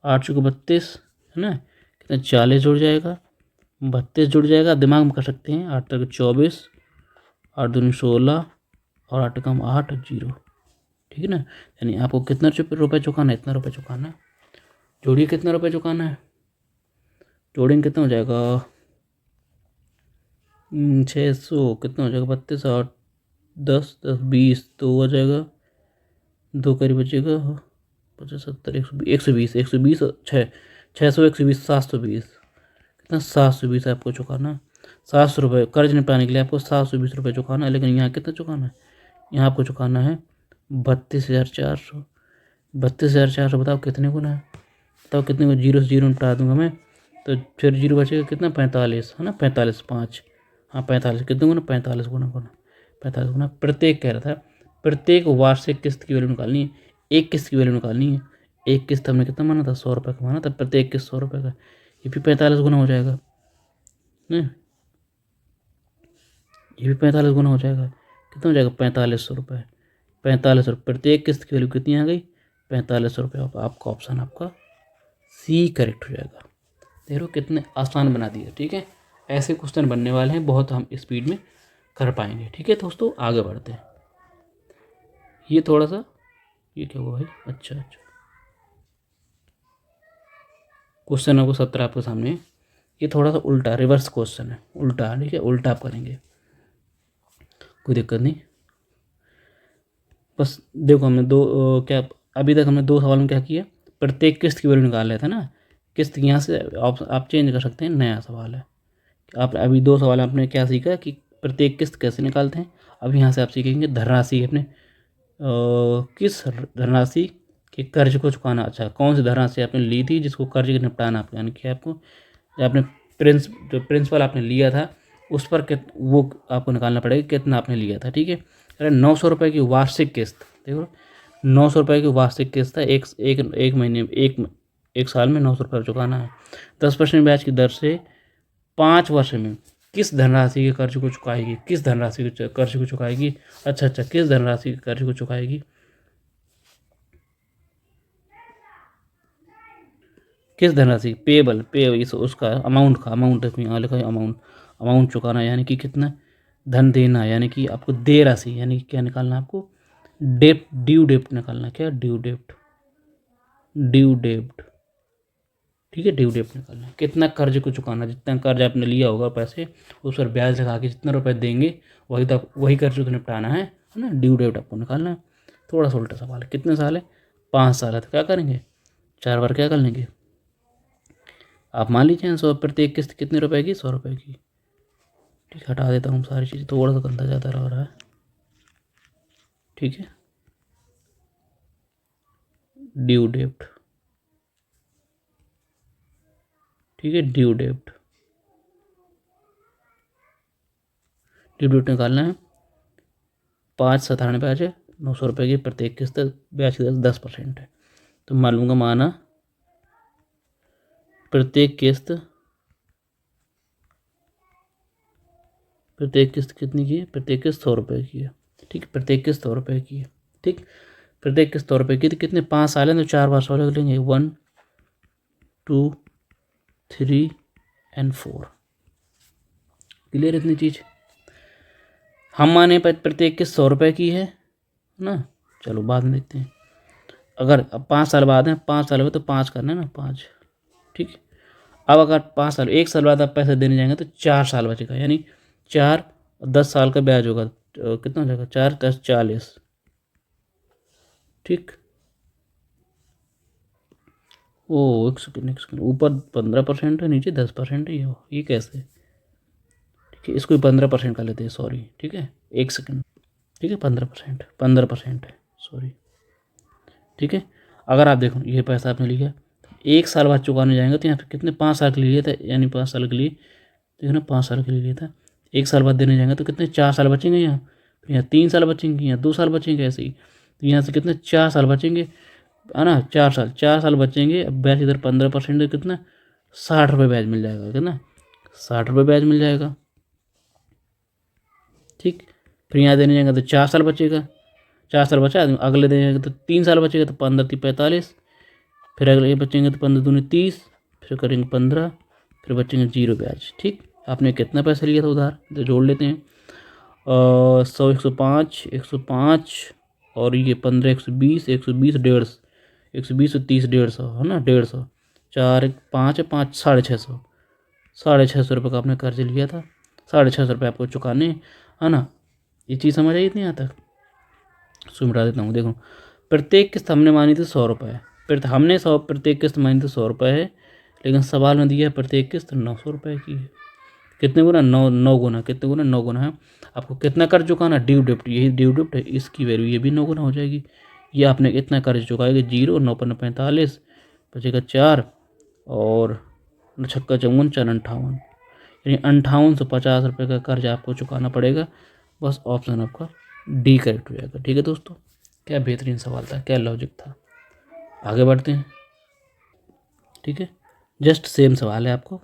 8 चौके 32, है ना। कितना 40 जुड़ जाएगा, 32 जुड़ जाएगा, दिमाग में कर सकते हैं, 8 तक 24, 8 दूनी 16 और 8 कम 8 0, ठीक है ना। यानी आपको कितना रुपये चुकाना है, इतना रुपये चुकाना है। जोड़िए कितना रुपये चुकाना है, जोड़ेंगे कितना हो जाएगा, 600, कितना हो जाएगा, 32 8 10 10 20, तो हो जाएगा 2 करीब बचेगा, 50 70 120 120 6 600 120 720, कितना 720 आपको चुकाना है। 700 रुपये कर्ज निपटाने के लिए आपको 720 रुपये चुकाना है, लेकिन यहाँ कितना चुकाना है, यहाँ आपको चुकाना है 32,400। 32,400 बताओ कितने गुना है, बताओ कितने को, 0 से 0 निपटा दूंगा मैं, तो फिर 0 बचेगा, कितना 45, है ना, 45 5, हाँ 45 कितने गुना, 45 गुना 45 गुना प्रत्येक कह रहा था, प्रत्येक वार्षिक किस्त की वैल्यू निकालनी है, एक किस्त की वैल्यू निकालनी है। एक किस्त हमने कितना माना था, 100 रुपये का माना था, प्रत्येक किस्त 100 रुपये का, ये भी 45 गुना हो जाएगा, ये भी 45 गुना हो जाएगा। कितना हो जाएगा, 4500 रुपये। 45 रुपये प्रत्येक किस्त की वैल्यू कितनी आ गई, 45 रुपये। आपका ऑप्शन आपका सी करेक्ट हो जाएगा। देख लो कितने आसान बना दिए। ठीक है, ऐसे क्वेश्चन बनने वाले हैं बहुत, हम स्पीड में कर पाएंगे। ठीक है दोस्तों, आगे बढ़ते हैं। ये थोड़ा सा, ये क्या हुआ भाई, अच्छा क्वेश्चन आपको 17 आपके सामने है। ये थोड़ा सा उल्टा रिवर्स क्वेश्चन है, उल्टा। ठीक है, उल्टा आप करेंगे, कोई दिक्कत नहीं। बस देखो हमने क्या अभी तक हमने 2 सवाल में क्या किया, प्रत्येक किस्त की वैल्यू निकाल रहे थे ना। किस्त यहाँ से आप चेंज कर सकते हैं, नया सवाल है। आप अभी 2 सवाल आपने क्या सीखा कि प्रत्येक किस्त कैसे निकालते हैं। अब यहाँ से आप सीखेंगे धनराशि अपने किस धनराशि के कर्ज को चुकाना। अच्छा, कौन सी धनराशि आपने ली थी जिसको कर्ज के निपटाना आपको, यानी कि आपको जो आपने जो प्रिंसिपल आपने लिया था उस पर वो आपको निकालना पड़ेगा कितना आपने लिया था। ठीक है, अरे 900 रुपये की वार्षिक किस्त, देखो 900 रुपये की वार्षिक किस्त है, एक महीने एक साल में 900 रुपये चुकाना है। 10% ब्याज की दर से 5 वर्ष में किस धनराशि के कर्ज को चुकाएगी, किस धनराशि के कर्ज को चुकाएगी। अच्छा, किस धनराशि के कर्ज को चुकाएगी, किस धनराशि, पेबल इस उसका अमाउंट यहाँ लिखा है, अमाउंट चुकाना, यानी कि कितना धन देना, यानी कि आपको दे राशि, यानी कि क्या निकालना है आपको, ड्यू डेप्ट निकालना। क्या, ड्यू डेप्ट। ठीक है, ड्यू डेप्ट निकालना, कितना कर्ज को चुकाना, जितना कर्ज आपने लिया होगा पैसे, उस पर ब्याज लगा के जितने रुपए देंगे वही कर्ज को निपटाना है ना। ड्यू डेप्ट आपको निकालना है। थोड़ा सा उल्टा सवाल है, कितने साल है, 5 साल है, तो क्या करेंगे, 4 बार क्या कर लेंगे आप, मान लीजिए 100 प्रत्येक किस्त कितने रुपए की, 100 रुपये की। ठीक है, हटा देता हूँ सारी चीज़, थोड़ा सा गंदा ज़्यादा लग रहा है। ठीक है, ड्यू डेप्ट। ठीक है, ड्यू डेप्ट निकालना है। 5 साधारण ब्याज है, 900 रुपये की प्रत्येक किस्त, ब्याज की दर 10% है। तो मालूम का माना प्रत्येक किस्त कितनी की है, प्रत्येक किस्त 100 रुपये की है। ठीक है, प्रत्येक किस्त 100 रुपये की है। ठीक, प्रत्येक किस्त 100 रुपये की, तो कितने 5 साल हैं तो 4 बार 100 लग लेंगे, 1 2 3 और 4। क्लियर इतनी चीज़। हम माने प्रत्येक किस्त 100 रुपये की है ना। चलो बाद में देखते हैं, अगर अब 5 साल बाद है, 5 साल में तो 5 करना है ना, 5। ठीक है, अब अगर 5 साल, 1 साल बाद आप पैसे देने जाएंगे तो 4 साल बचेगा, यानी 4 और 10 साल का ब्याज होगा, कितना हो जाएगा, 4 10 40। ठीक, ओ एक सेकंड, ऊपर 15% है, नीचे 10% है, ये कैसे। ठीक है, इसको 15% कर लेते हैं, सॉरी। ठीक है, 1 सेकंड। ठीक है, 15% है, सॉरी। ठीक है, अगर आप देखो ये पैसा आपने लिया, 1 साल बाद चुकाने जाएंगे तो यहाँ पे कितने, 5 साल के लिए था, यानी 5 साल के लिए, देखो ना 5 साल के लिए लिया था, 1 साल बाद देने जाएंगे तो कितने 4 साल बचेंगे यहाँ, फिर यहाँ 3 साल बचेंगे, यहाँ 2 साल बचेंगे, ऐसे ही। तो यहाँ से कितने 4 साल बचेंगे, है ना, 4 साल बचेंगे। अब ब्याज इधर 15% है, कितना 60 रुपये ब्याज मिल जाएगा, कितना 60 रुपये ब्याज मिल जाएगा। ठीक, फिर यहाँ देने जाएंगे तो 4 साल बचेगा, 4 साल बचा, अगले देने जाएंगे तो 3 साल बचेगा, तो 15 3 45, फिर अगले बचेंगे तो 15 दूनी 30, फिर करेंगे 15, फिर बचेंगे 0 ब्याज। ठीक, आपने कितना पैसा लिया था उधार, तो जोड़ लेते हैं, 100 105 और ये 15 120 120 150, 120 और 30 150 है ना, 150, 4 5 5 650, 650 रुपये का आपने कर्ज लिया था, 650 रुपये आपको चुकाने, है ना। ये चीज़ समझ आई इतनी यहाँ तक, सुमरा देता हूँ। देखो प्रत्येक किस्त हमने मानी थी 100 रुपये, हमने प्रत्येक किस्त मानी थी 100 रुपये है, लेकिन सवाल में दिया है प्रत्येक किस्त 900 रुपये की है। कितने गुना, 9 गुना, कितने गुना, 9 गुना है। आपको कितना कर्ज चुकाना, ड्यू डेप्ट, यही ड्यू डेप्ट है, इसकी वैल्यू ये भी 9 गुना हो जाएगी। ये आपने कितना कर्ज चुकाएगा, 0, 9 पर 45, बचेगा 4 और 6 54 4 58, यानी 5850 रुपये का कर्ज आपको चुकाना पड़ेगा। बस ऑप्शन आपका डी करेक्ट हो जाएगा। ठीक है दोस्तों, क्या बेहतरीन सवाल था, क्या लॉजिक था। आगे बढ़ते हैं। ठीक है, जस्ट सेम सवाल है आपको।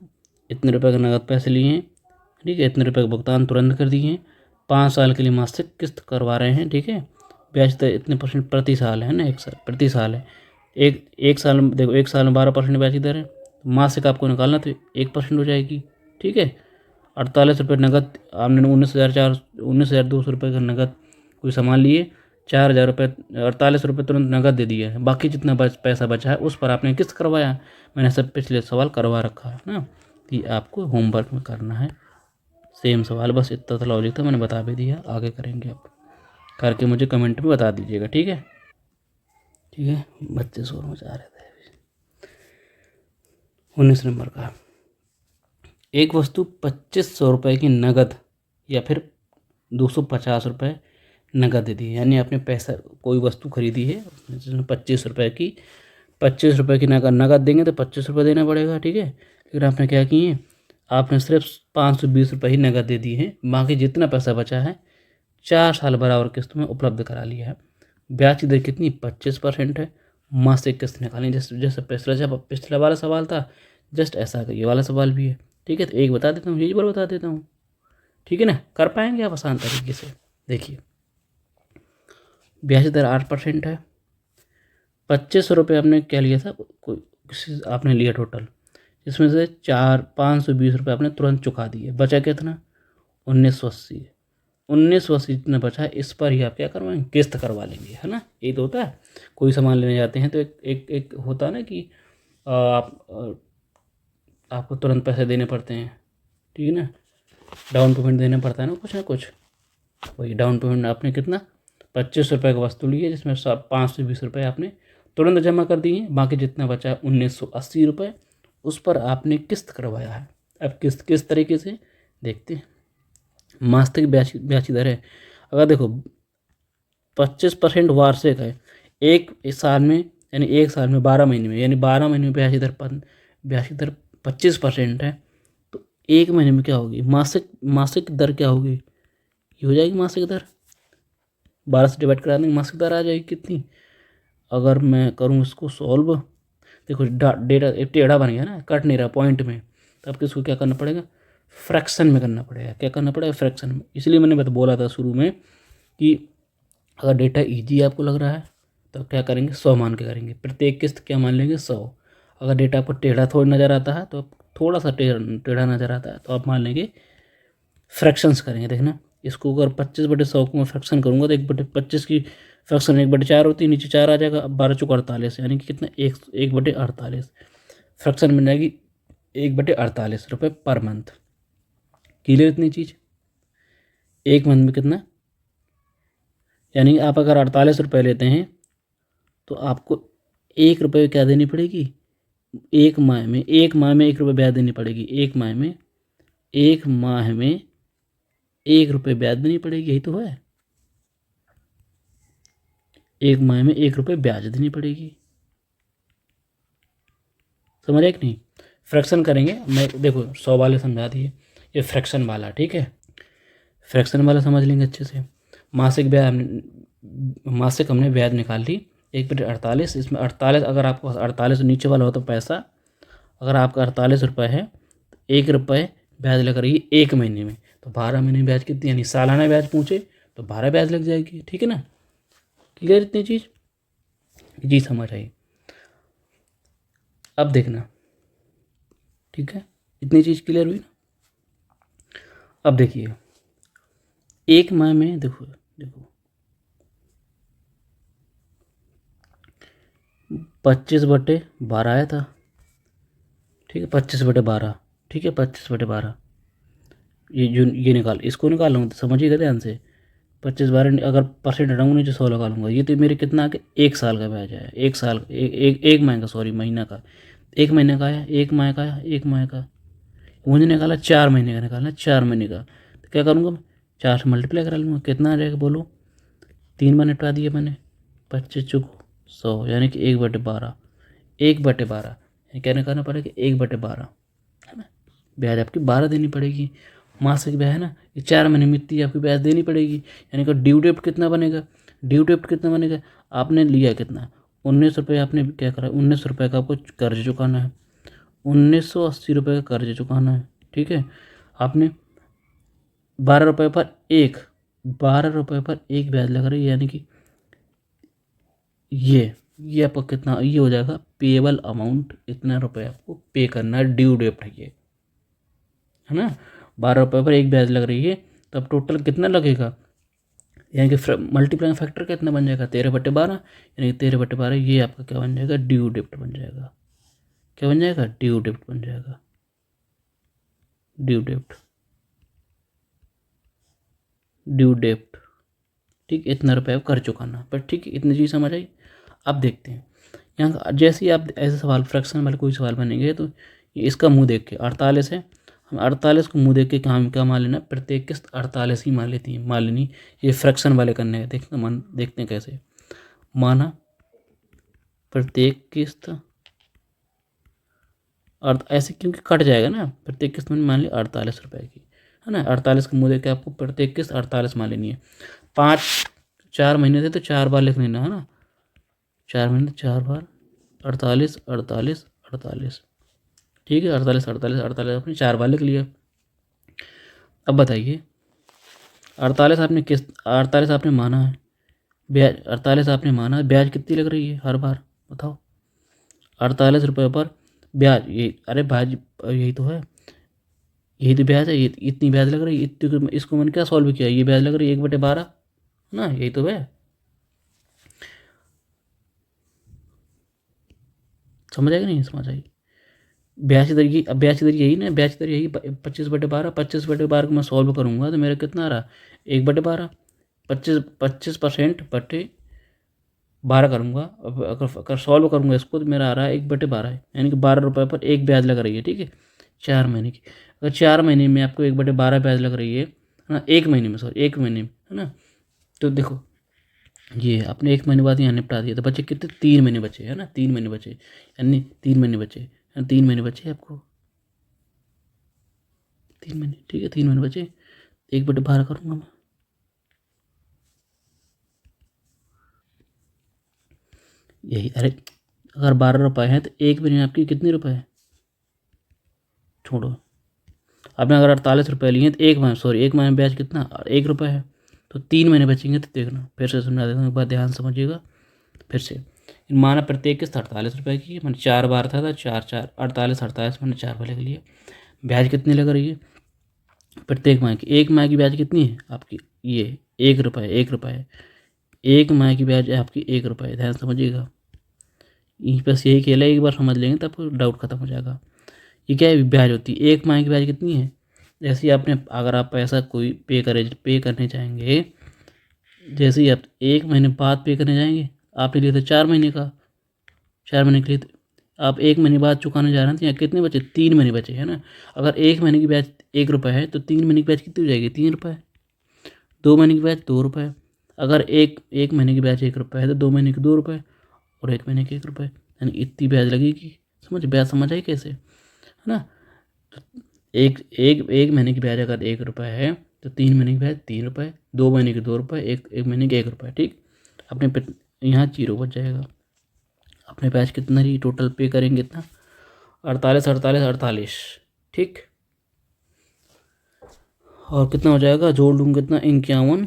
इतने रुपए का नगद पैसे लिए हैं, ठीक है, इतने रुपए का भुगतान तुरंत कर दिए हैं, 5 साल के लिए मासिक किस्त करवा रहे हैं। ठीक है, ब्याज दर इतने परसेंट प्रति साल है ना, एक साल प्रति साल है। एक साल में देखो, एक साल में 12% ब्याज की दर है, तो मासिक आपको निकालना तो 1% हो जाएगी। ठीक है, 48 रुपये नगद आपने 19,200 रुपये का नगद कोई सामान लिए, 4,000 रुपये 48 रुपये तुरंत नगद दे दिया है। बाकी जितना पैसा बचा है उस पर आपने किस्त करवाया। मैंने सब पिछले सवाल करवा रखा है ना, कि आपको होमवर्क में करना है। सेम सवाल, बस इतना तो लॉजिक था, मैंने बता भी दिया। आगे करेंगे आप, करके मुझे कमेंट में बता दीजिएगा। ठीक है, ठीक है, बच्चे शोर मचा रहे थे। 19 नंबर का, एक वस्तु 2500 रुपये की नगद या फिर 250 रुपये नगद दे दी है। यानी आपने पैसा कोई वस्तु खरीदी है जिसमें 25 रुपये की, 25 रुपये की नगद देंगे तो 25 रुपये देना पड़ेगा। ठीक है, लेकिन आपने क्या किए, आपने सिर्फ 520 रुपये ही नगद दे दिए हैं। बाकी जितना पैसा बचा है 4 साल बराबर किस्त में उपलब्ध करा लिया है। ब्याज की दर कितनी, 25% है। मासिक किस्त निकालें, जैसे जैसे पिछला वाला सवाल था, जस्ट ऐसा का ये वाला सवाल भी है। ठीक है, तो एक बता देता हूँ, यही बार बता देता हूँ। ठीक है ना, कर पाएंगे आप आसान तरीके से। देखिए, ब्याज दर 8% है। 2500 रुपये आपने क्या लिया था, कोई किसी आपने लिया टोटल, जिसमें से 520 रुपये आपने तुरंत चुका दिए। बचा कितना, 1980। 1980 जितना बचा है, इस पर ही आप क्या करवाएंगे, किस्त करवा लेंगे, है ना। ये तो होता है, कोई सामान लेने जाते हैं तो एक होता है ना कि आपको तुरंत पैसे देने पड़ते हैं। ठीक है ना, डाउन पेमेंट देना पड़ता है ना कुछ। वही डाउन पेमेंट आपने कितना, 25 रुपये का वस्तु ली है, जिसमें 520 रुपये आपने तुरंत जमा कर दिए। बाकी जितना बचा है 1980 रुपये, उस पर आपने किस्त करवाया है। अब किस्त किस तरीके से देखते हैं। मासिक ब्याज की दर है, अगर देखो 25% वार्षिक है, एक साल में, यानी एक साल में 12 महीने में, यानी 12 महीने में ब्याज की दर 25% है, तो एक महीने में क्या होगी, मासिक दर क्या होगी, ये हो जाएगी मासिक दर। 12 से डिवाइड करा देंगे, मासिक दर आ जाएगी कितनी। अगर मैं करूँ इसको सॉल्व, देखो डेटा एक टेढ़ा बन गया ना, कट नहीं रहा पॉइंट में, तो आपको इसको क्या करना पड़ेगा, फ्रैक्शन में करना पड़ेगा। क्या करना पड़ेगा, फ्रैक्शन में। इसलिए मैंने बोला था शुरू में कि अगर डेटा ईजी आपको लग रहा है तो क्या करेंगे, 100 मान के करेंगे। प्रत्येक किस्त क्या मान लेंगे, 100। अगर डेटा आपको टेढ़ा थोड़ा नज़र आता है, तो थोड़ा सा टेढ़ा नज़र आता है, तो आप मान लेंगे फ्रैक्शंस करेंगे। देखना, इसको अगर 25/100 को मैं फ्रैक्शन करूँगा तो 1/25 की फ्रैक्शन 1/4 होती है, नीचे 4 आ जाएगा। अब 12 चौक 48, यानी कि कितना, 1/48 फ्रैक्शन बन जाएगी 1/48 रुपये पर मंथ। क्लियर इतनी चीज़। एक मंथ में कितना, यानी आप अगर 48 रुपये लेते हैं तो आपको 1 रुपये क्या देनी पड़ेगी, एक माह में 1 रुपये ब्याज देनी पड़ेगी। एक माह में 1 रुपये ब्याज देनी पड़ेगी, यही तो है। एक माह में 1 रुपये ब्याज देनी पड़ेगी। समझ आए कि नहीं। फ्रैक्शन करेंगे, मैं देखो 100 वाले समझा दिए, ये फ्रैक्शन वाला। ठीक है, फ्रैक्शन वाला समझ लेंगे अच्छे से। मासिक हमने ब्याज निकाल ली 1/48। इसमें 48, अगर आपको 48 नीचे वाला हो तो पैसा, अगर आपका 48 रुपये है तो 1 रुपये ब्याज लग रही है एक महीने में, तो 12 महीने ब्याज कितनी, यानी सालाना ब्याज पूछे तो 12 ब्याज लग जाएगी। ठीक है ना, क्लियर इतनी चीज़ जी, समझ आई। अब देखना, ठीक है, इतनी चीज़ क्लियर हुई ना। अब देखिए, एक माह में देखो 25/12 आया था। ठीक है, 25/12, ठीक है, 25/12 ये निकाल, इसको निकाल लूँगा तो समझिएगा ध्यान से। 25/12 अगर परसेंट हटाऊंगा नीचे 100 लगा लूँगा, ये तो मेरे कितना आ गया, एक साल का ब्याज आया। एक साल एक महीने का, सॉरी महीना का, एक महीने का आया, एक माह का आया, एक माह का। मुझे निकाला 4 महीने का, निकालना 4 महीने का, तो क्या करूँगा मैं, 4 से मल्टीप्लाई करा लूँगा, कितना आ जाएगा बोलो। 3 बार निपटा दिया मैंने, 25×100, यानी कि 1/12। 1/12 क्या निकालना पड़ेगा, 1/12, है ना। ब्याज आपकी 12 देनी पड़ेगी। मासिक ब्याज है ना, ये 4 महीने में इतनी आपकी ब्याज देनी पड़ेगी। यानी कि ड्यू डेट कितना बनेगा, ड्यू डेट कितना बनेगा, आपने लिया कितना 19 रुपये, आपने क्या करा 19 रुपये का आपको कर्ज चुकाना है, 1980 रुपये का कर्ज चुकाना है। ठीक है, आपने 12 रुपये पर एक 12 रुपये पर एक ब्याज लग रही है, यानी कि ये आपको कितना ये हो जाएगा पेएबल अमाउंट, इतना रुपये आपको पे करना है, ड्यू डेट है ये, है ना। 12 रुपये पर एक ब्याज लग रही है, तब टोटल कितना लगेगा, यानी कि मल्टीप्लाइंग फैक्टर कितना बन जाएगा 13/12, यानी कि 13/12 ये आपका क्या बन जाएगा, ड्यू डेट बन जाएगा। क्या बन जाएगा, ड्यू डेट बन जाएगा, ड्यू डेट, ड्यू डेट। ठीक, इतना रुपये आप कर चुकाना, पर ठीक है, इतनी चीज़ समझ आई। अब देखते हैं यहाँ जैसे ही आप ऐसे सवाल फ्रैक्शन वाले कोई सवाल बनेंगे तो इसका मुंह देख के 48 है, हम 48 को मुंह देख के क्या मान लेना, प्रत्येक किस्त 48 ही मान लेती है, मान लेनी। ये फ्रैक्शन वाले करने हैं, देखते हैं कैसे। माना प्रत्येक किस्त और ऐसे क्योंकि कट जाएगा ना, प्रत्येक किस्त में मान ली 48 रुपये की, है ना। 48 को मुँह देख के आपको प्रत्येक किस्त 48 मान लेनी है। 4 महीने थे तो 4 बार लिख लेना, है ना। 4 महीने 4 बार 48 48 48, ठीक है। 48 48 48 आपने 4 बार लिख लिया। अब बताइए 48 आपने माना है, ब्याज 48 आपने माना है, ब्याज कितनी लग रही है हर बार, बताओ। 48 रुपये पर ब्याज, ये अरे ब्याज यही तो है, यही तो ब्याज है, ये इतनी ब्याज लग रही है, इतनी, इसको मैंने क्या सॉल्व किया, ये ब्याज लग रही है 1/12 ना, यही तो है। समझ आएगा नहीं, समझ आएगी। ब्याज दर यही, अब ब्याज दर यही ना, ब्याज दर यही 25/12, 25/12 को मैं सॉल्व करूँगा तो मेरा कितना आ रहा 1/12, 25% बटे 12 करूँगा। अब अगर सॉल्व करूँगा इसको तो मेरा आ रहा है 1/12 है, यानी कि 12 रुपये पर एक ब्याज लग रही है। ठीक है, 4 महीने की, अगर 4 महीने में आपको 1/12 ब्याज लग रही है ना, 1 महीने में, सॉरी 1 महीने में, है ना। तो देखो ये आपने 1 महीने बाद यहाँ निपटा दिया, तो बचे कितने, 3 महीने बचे, है ना, 3 महीने बचे, यानी 3 महीने बचे, 3 महीने बचे आपको, 3 महीने, ठीक है, 3 महीने बचे, 1/12 करूँगा मैं। यही, अरे अगर 12 रुपये हैं तो 1 महीने आपकी कितने रुपए है, छोड़ो। आपने अगर 48 रुपये लिए हैं तो 1 महीने ब्याज कितना 1 रुपये है, तो 3 महीने बचेंगे। तो देखना फिर से समझा देता हूँ, एक बार ध्यान समझिएगा फिर से। माना प्रत्येक किस्त 48 रुपये की, मैंने 4 बार था 4 4 48 48, मैंने 4 बार लिख लिया। ब्याज कितनी लग रही है प्रत्येक माह की, एक माह की ब्याज कितनी है आपकी, ये 1 रुपये, 1 रुपये, 1 माह की ब्याज है आपकी 1 रुपये, ध्यान समझिएगा। बस यही खेल है, एक बार समझ लेंगे तब डाउट खत्म हो जाएगा। ये क्या है, ब्याज होती है, एक माह की ब्याज कितनी है, जैसे ही आपने, अगर आप पैसा कोई पे करने चाहेंगे, जैसे ही आप 1 महीने बाद पे करने जाएंगे, आपने लिया था 4 महीने का, 4 महीने के लिए, तो आप 1 महीने बाद चुकाने जा रहे हैं, तो यहाँ कितने बचे, 3 महीने बचे, है ना। अगर 1 महीने की ब्याज 1 रुपये है तो 3 महीने की ब्याज कितनी हो जाएगी, 3 रुपये। 2 महीने की ब्याज 2 रुपये, अगर एक महीने की ब्याज 1 रुपये है तो 2 महीने के 2 रुपये और 1 महीने के 1 रुपये, यानी इतनी ब्याज लगेगी। ब्याज समझ आई कैसे, है ना। तो एक महीने की ब्याज अगर 1 रुपये है तो 3 महीने की ब्याज 3 रुपये, 2 महीने के 2 रुपये, एक महीने के 1 रुपये, ठीक। अपने यहाँ 0 बच जाएगा। अपने ब्याज कितना ही टोटल पे करेंगे इतना 48 48 48, ठीक। और कितना हो जाएगा, जोड़ लूँगा कितना 51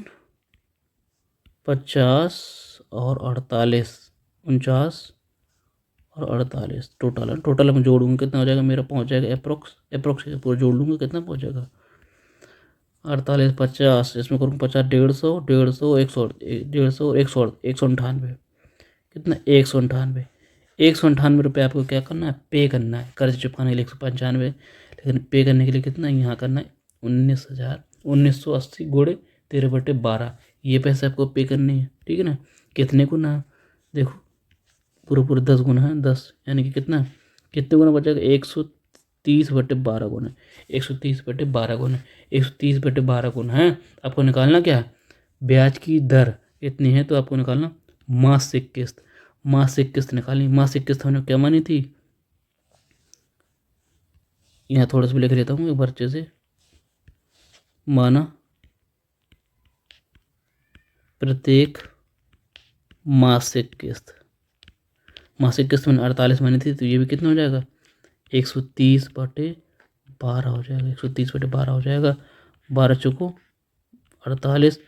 50 और 48 49 और 48, टोटल मैं जोड़ूंगा कितना हो जाएगा मेरा, पहुंच जाएगा अप्रोक्स पूरा जोड़ लूँगा कितना पहुंच जाएगा 48 50, इसमें करूँगा 50 150 150 100 198, कितना 198, 198 रुपये आपको क्या करना है, पे करना है। कर्ज चुकाने के लिए 195, लेकिन पे करने के लिए कितना यहाँ करना है 19,80 गुणे 13/12, ये पैसे आपको पे करने हैं, ठीक है ना। कितने गुना, देखो पूरा 10 गुना है, 10, यानी कि कितने गुना बचेगा 130/12 गुना, 130/12 गुना, 130/12 गुना है। आपको निकालना क्या, ब्याज की दर इतनी है, तो आपको निकालना मासिक किस्त निकालनी। मासिक किस्त हमने क्या मानी थी, यहाँ थोड़ा सा भी लिख लेता हूँ एक बार अच्छे से। माना प्रत्येक मासिक किस्त, मासिक किस्त मैंने 48 महीने थी, तो ये भी कितना हो जाएगा 130/12 हो जाएगा, 130/12 हो जाएगा। 12 चौको 48,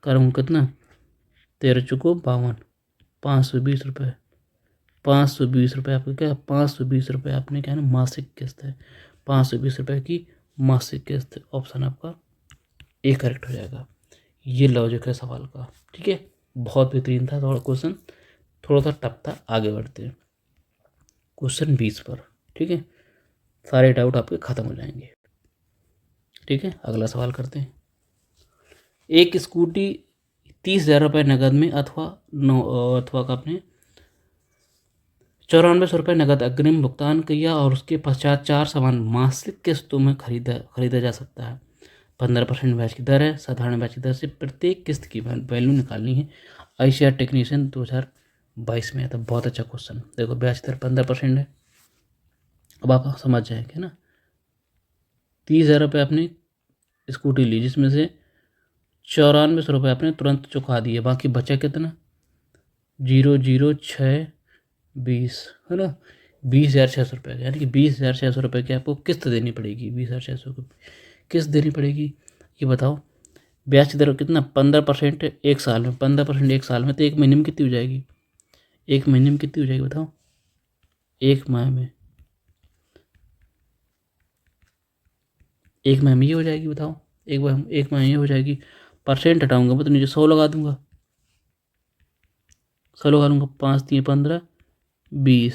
करूँ कितना 13 चौको 52, 520 रुपये। 520 रुपये आपका क्या है, 520 रुपये आपने क्या है ना मासिक किस्त है, 520 रुपये की मासिक किस्त। ऑप्शन आपका ए करेक्ट हो जाएगा। ये लॉजिक है सवाल का, ठीक है। बहुत बेहतरीन था, थोड़ा क्वेश्चन थोड़ा सा टफ था। आगे बढ़ते हैं क्वेश्चन 20 पर, ठीक है। सारे डाउट आपके ख़त्म हो जाएंगे, ठीक है। अगला सवाल करते हैं। एक स्कूटी 30,000 रुपये नकद में अथवा का आपने 9400 रुपये नकद अग्रिम भुगतान किया और उसके पश्चात 4 सामान मासिक किस्तों में खरीदा जा सकता है। 15% ब्याज की दर है, साधारण ब्याज की दर से प्रत्येक किस्त की वैल्यू निकालनी है। आईसीआर टेक्नीशियन 2022 में है। तो बहुत अच्छा क्वेश्चन। देखो ब्याज दर 15% है। अब आप समझ जाएंगे ना। 30,000 रुपये आपने स्कूटी ली, जिसमें से 9400 रुपये आपने तुरंत चुका दिए, बाकी बचा कितना 00620 है ना। 20,600 रुपये, यानी कि 20,600 रुपये की आपको किस्त देनी पड़ेगी। 20,600 की किस्त देनी पड़ेगी। ये बताओ ब्याज की दर कितना 15% एक साल में, 15% एक साल में, तो एक महीने में कितनी हो जाएगी, एक महीने में कितनी हो जाएगी बताओ, एक माह में, एक माह में ये हो जाएगी। बताओ एक माह ये हो जाएगी। परसेंट हटाऊंगा मैं तो नीचे 100 लगा दूंगा, 100 लगा लूँगा। 5 3 15 20,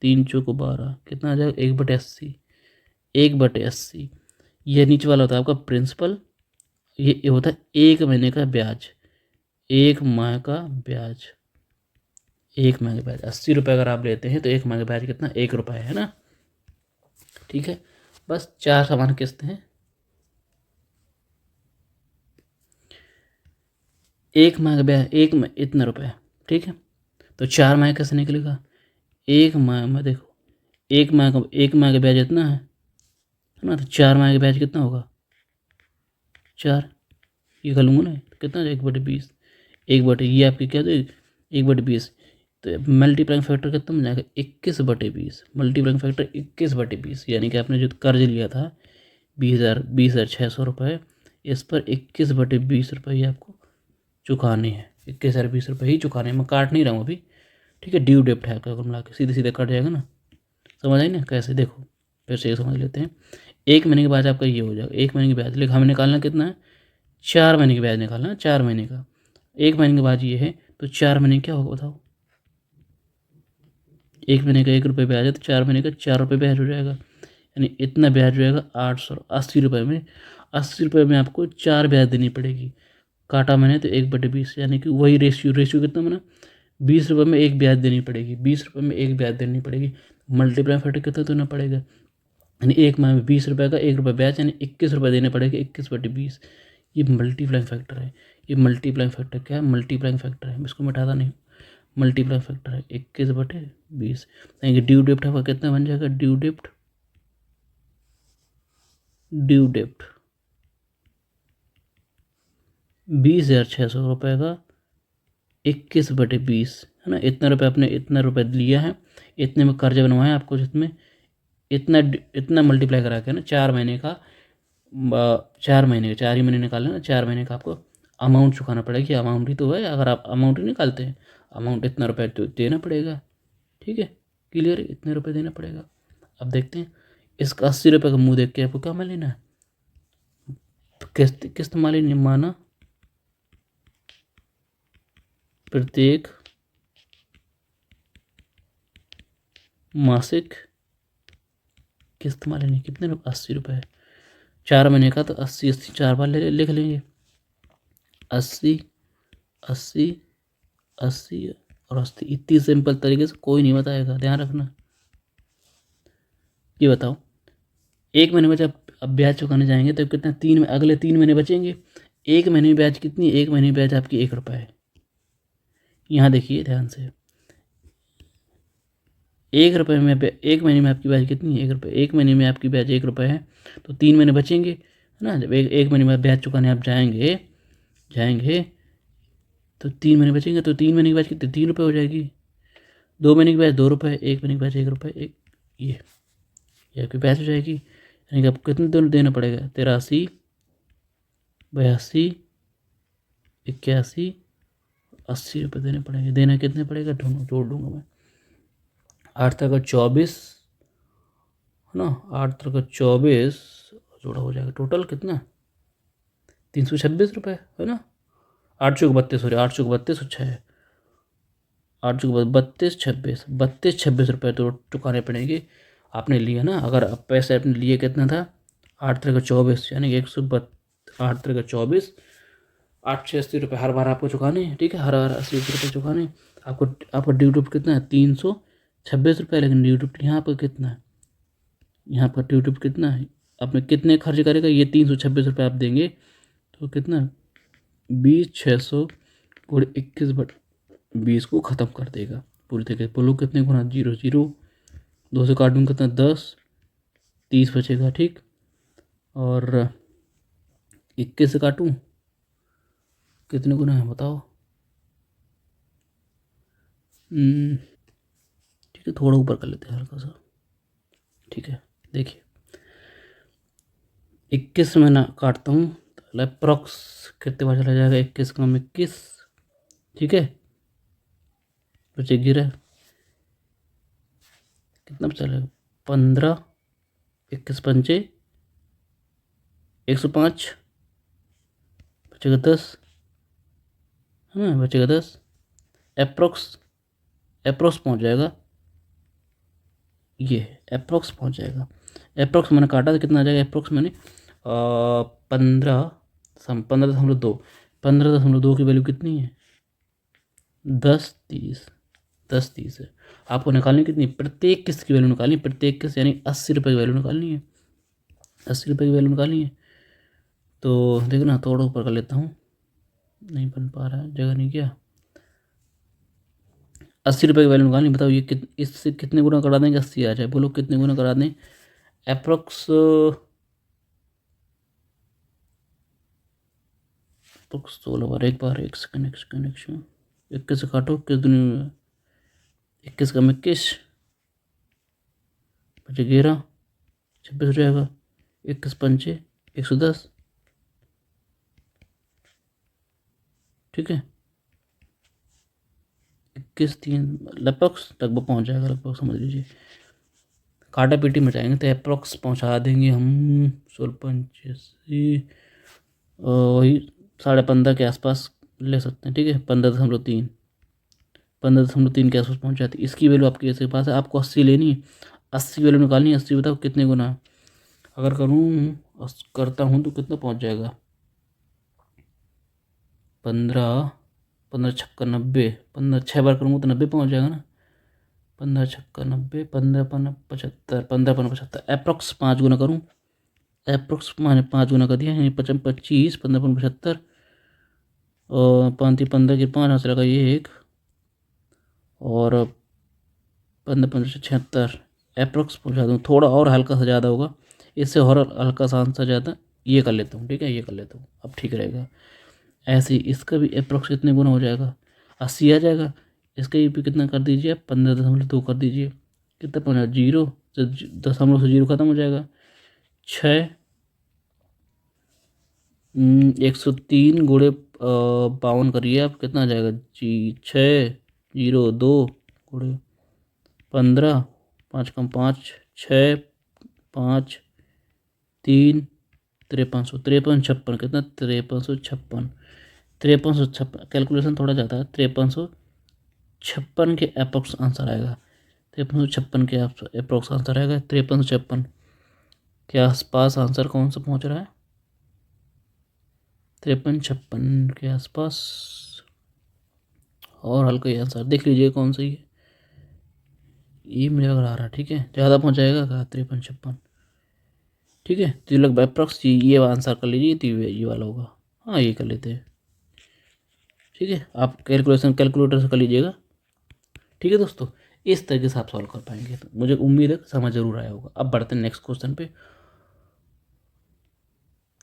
3 चौको 12, कितना आ जाएगा 1/80, 1/80। ये नीचे वाला होता है आपका प्रिंसिपल, ये होता है एक महीने का ब्याज, एक माह का ब्याज, एक माह का ब्याज 80 रुपये अगर आप लेते हैं तो एक माह का ब्याज कितना 1 रुपये है ना, ठीक है। बस 4 समान किस्त हैं। एक माह का ब्याज एक माह इतना रुपये, ठीक है। तो 4 माह कैसे निकलेगा, एक माह में देखो एक माह का ब्याज इतना है ना, तो 4 माह का ब्याज कितना होगा 4, ये कर लूँगा ना, कितना 1/20, 1/, ये आपकी क्या दे 1/20, तो मल्टीप्लाइंग फैक्टर कितना मिल जाएगा 21/20, मल्टीप्लाइंग फैक्टर 21/20, यानी कि आपने जो कर्ज लिया था 20,600 रुपये, इस पर 21/20 रुपये ही आपको चुकाने हैं। 21,020 रुपये ही चुकाने हैं, मैं काट नहीं रहा हूँ अभी, ठीक है। ड्यू डेप्ट है आपका, मिला के सीधे सीधे कट जाएगा ना। समझ आई ना कैसे, देखो फिर से समझ लेते हैं। एक महीने के बाद आपका ये हो जाएगा, एक महीने के ब्याज, लेकिन हमें निकालना कितना है 4 महीने के ब्याज निकालना है, 4 महीने का। एक महीने के बाद ये है तो 4 महीने क्या होगा बताओ, एक महीने का 1 रुपये ब्याज है तो 4 महीने का 4 रुपये ब्याज हो जाएगा, यानी इतना ब्याज हो जाएगा 880 रुपये में। 80 रुपये में आपको 4 ब्याज देनी पड़ेगी, काटा मैंने तो 1/20, यानी कि वही रेशियो कितना बना 20 रुपये में एक ब्याज देनी पड़ेगी, 20 रुपये में एक ब्याज देनी पड़ेगी। मल्टीप्लाई फैक्टर कितना देना पड़ेगा, यानी एक माह में 20 रुपये का 1 रुपये ब्याज, यानी 21 रुपये देने पड़ेगा, 21/20। ये मल्टीप्लाइंग फैक्टर है। ये मल्टीप्लाइंग फैक्टर क्या है, मल्टीप्लाइंग फैक्टर है, इसको मिटाता नहीं, मल्टीप्लाइंग फैक्टर है 21/20। यानी कि ड्यू डेप्ट आपका कितना बन जाएगा, ड्यू डेप्ट 20,600 रुपये का 21/20 है ना। इतना रुपये आपने इतना रुपये लिया है, इतने में कर्ज बनवाया आपको, जिसमें इतना इतना मल्टीप्लाई करा के ना 4 महीने का 4 महीने का 4 ही महीने निकाले ना, 4 महीने का आपको अमाउंट चुकाना पड़ेगा। अमाउंट ही तो है, अगर आप अमाउंट ही निकालते हैं, अमाउंट इतना रुपये तो देना पड़ेगा, ठीक है। क्लियर, इतने रुपये देना पड़ेगा। अब देखते हैं इसका 80 रुपये का मुँह देख के आपको क्या मान लेना है, किस्त मान लेनी, माना प्रत्येक मासिक किस्त मान लेनी, कितने रुपये 80 रुपये, 4 महीने का तो 80 80 4 बार लिख लेंगे, 80 80 80 और 80। इतनी सिंपल तरीके से कोई नहीं बताएगा, ध्यान रखना। ये बताओ एक महीने में जब अब ब्याज चुकाने जाएंगे तो कितना, अगले 3 महीने बचेंगे। एक महीने में ब्याज कितनी, एक महीने में ब्याज आपकी 1 रुपये है। यहाँ देखिए ध्यान से, 1 रुपये में 1 महीने में आपकी ब्याज कितनी है? 1 रुपये। 1 महीने में आपकी ब्याज 1 रुपये है, तो 3 महीने बचेंगे, है ना। जब एक महीने में ब्याज चुकाने आप जाएंगे तो 3 महीने बचेंगे, तो 3 महीने की ब्याज कितनी? 3 रुपये हो जाएगी। 2 महीने की ब्याज 2 रुपये, 1 महीने की ब्याज 1 रुपये, ये आपकी ब्याज हो जाएगी। यानी कि आपको कितने दोनों देना पड़ेगा? 83, 82, 81, 80 रुपये देने पड़ेंगे। देना कितने पड़ेगा? दोनों जोड़ दूंगा मैं। 8 तक 24, है ना। 8 तक 24 जोड़ा हो जाएगा, टोटल कितना? 326 रुपये, है ना। 8 चौक 32, सॉरी 8 चौक 32 और 6, 8 चौक 32, 26 रुपये तो चुकाने पड़ेंगे। आपने लिया ना, अगर आप पैसे आपने लिए कितना था? 8 तक 24, यानी कि 8 तक 24, 8 6 80 रुपये हर बार आपको चुकाने हैं, ठीक है। हर बार 80 रुपये चुकाने हैं। आपका ड्यू टू कितना है? 326 रुपये। लेकिन ड्यू टू यहाँ पर कितना है? यहाँ पर ड्यू टू कितना है? आपने कितने खर्च करेगा? ये 326 रुपये आप देंगे, तो कितना? 20,600 और 21/20 को ख़त्म कर देगा पूरी तरीके से। बोलो कितने गुना? 0 0, 2 से काटूँ कितना? 10, 30 बचेगा, ठीक। और 21 से काटूँ कितने गुना है बताओ? ठीक है, थोड़ा ऊपर कर लेते हैं हल्का सा, ठीक है। देखिए 21 में ना काटता हूँ तो अप्रॉक्स कितने बार चला जाएगा? 21 कम 21, ठीक है। बचे गिरा कितना चलेगा? 15, 21 पंचे 105, बचेगा 10, है ना। बचेगा 10, अप्रॉक्स पहुँच जाएगा। ये अप्रॉक्स पहुँच जाएगा। अप्रॉक्स मैंने काटा तो कितना आ जाएगा? अप्रॉक्स मैंने 15.2, 15.2 की वैल्यू कितनी है? 10 30 है। आपको निकालनी कितनी? प्रत्येक किस्त की वैल्यू निकालनी, प्रत्येक किस्त यानी 80 रुपये की वैल्यू निकालनी है। 80 रुपये की वैल्यू निकालनी है। तो देखो ना, थोड़ा ऊपर कर लेता हूँ, नहीं बन पा रहा है, जगह नहीं किया। 80 रुपये की वैल्यू निकालनी। बताओ ये इससे कितने गुना करा देंगे? 80 आ जाए। बोलो कितने गुना करा दें? अप्रोक्स 16 बार, एक बार, एक सेकंड 21 से काटो, किस दुनिया? 21 कम 21 बचे 11, 26 हो जाएगा। 21 पंचे 110, ठीक है। 21 3 लगभग पहुँच जाएगा, लगभग समझ लीजिए। काटा पीटी में जाएंगे तो अप्रोक्स पहुँचा देंगे हम 16 वही 15.5 के आसपास ले सकते हैं, ठीक है। 15.3 के आसपास पहुँच जाती है। इसकी वैल्यू आपके ऐसे पास है, आपको 80 लेनी है। 80 वैल्यू निकालनी है। 80 बताओ कितने गुना? अगर करता हूँ तो कितना पहुँच जाएगा? 15 15 छक्का 90, 15 6 बार करूँगा तो 90 पहुँच जाएगा ना। 15 छक्का 90, 15 5 75, 15 5 75, अप्रॉक्स 5 गुना करूँ। अप्रॉक्स मैंने 5 गुना कर दिया, यानी 25, 15 5 75 और 15 की 5 हाथ लगा ये एक, और 15 5 76 अप्रॉक्स पहुँचा दूँ। थोड़ा और हल्का सा ज़्यादा होगा, इससे और हल्का सा आंसर ज़्यादा ये कर लेता हूँ, ठीक है। ये कर लेता हूँ, अब ठीक रहेगा। ऐसे ही इसका भी अप्रॉक्स कितने गुना हो जाएगा? 80 आ जाएगा। इसका भी कितना कर दीजिए? 15.2 कर दीजिए। कितना पहुँचा? 0, 0.0 से 0 खत्म हो जाएगा। 6 103 गुणे 52 करिए आप, कितना आ जाएगा? 602 गुणे 15, 5 कम 5, 6 5 3 5300, 5356, कितना? 5356, 5356। कैलकुलेशन थोड़ा ज़्यादा है। 5356 के अप्रोक्स आंसर आएगा। 5356 के अप्रोक्स आंसर आएगा। 5356 के आसपास आंसर कौन सा पहुंच रहा है? 5356 के आसपास। और हल्का ही आंसर देख लीजिए कौन सी है। ये मुझे लग रहा है, ठीक है। ज़्यादा पहुंच जाएगा क्या? 5356, ठीक है। तो लगभग अप्रोक्स ये आंसर कर लीजिए, तो ये वाला होगा। हाँ, ये कर लेते हैं, ठीक है। आप कैलकुलेटर से कर लीजिएगा, ठीक है दोस्तों। इस तरीके से आप सॉल्व कर पाएंगे। तो मुझे उम्मीद है समझ जरूर आया होगा। अब बढ़ते हैं नेक्स्ट क्वेश्चन पे।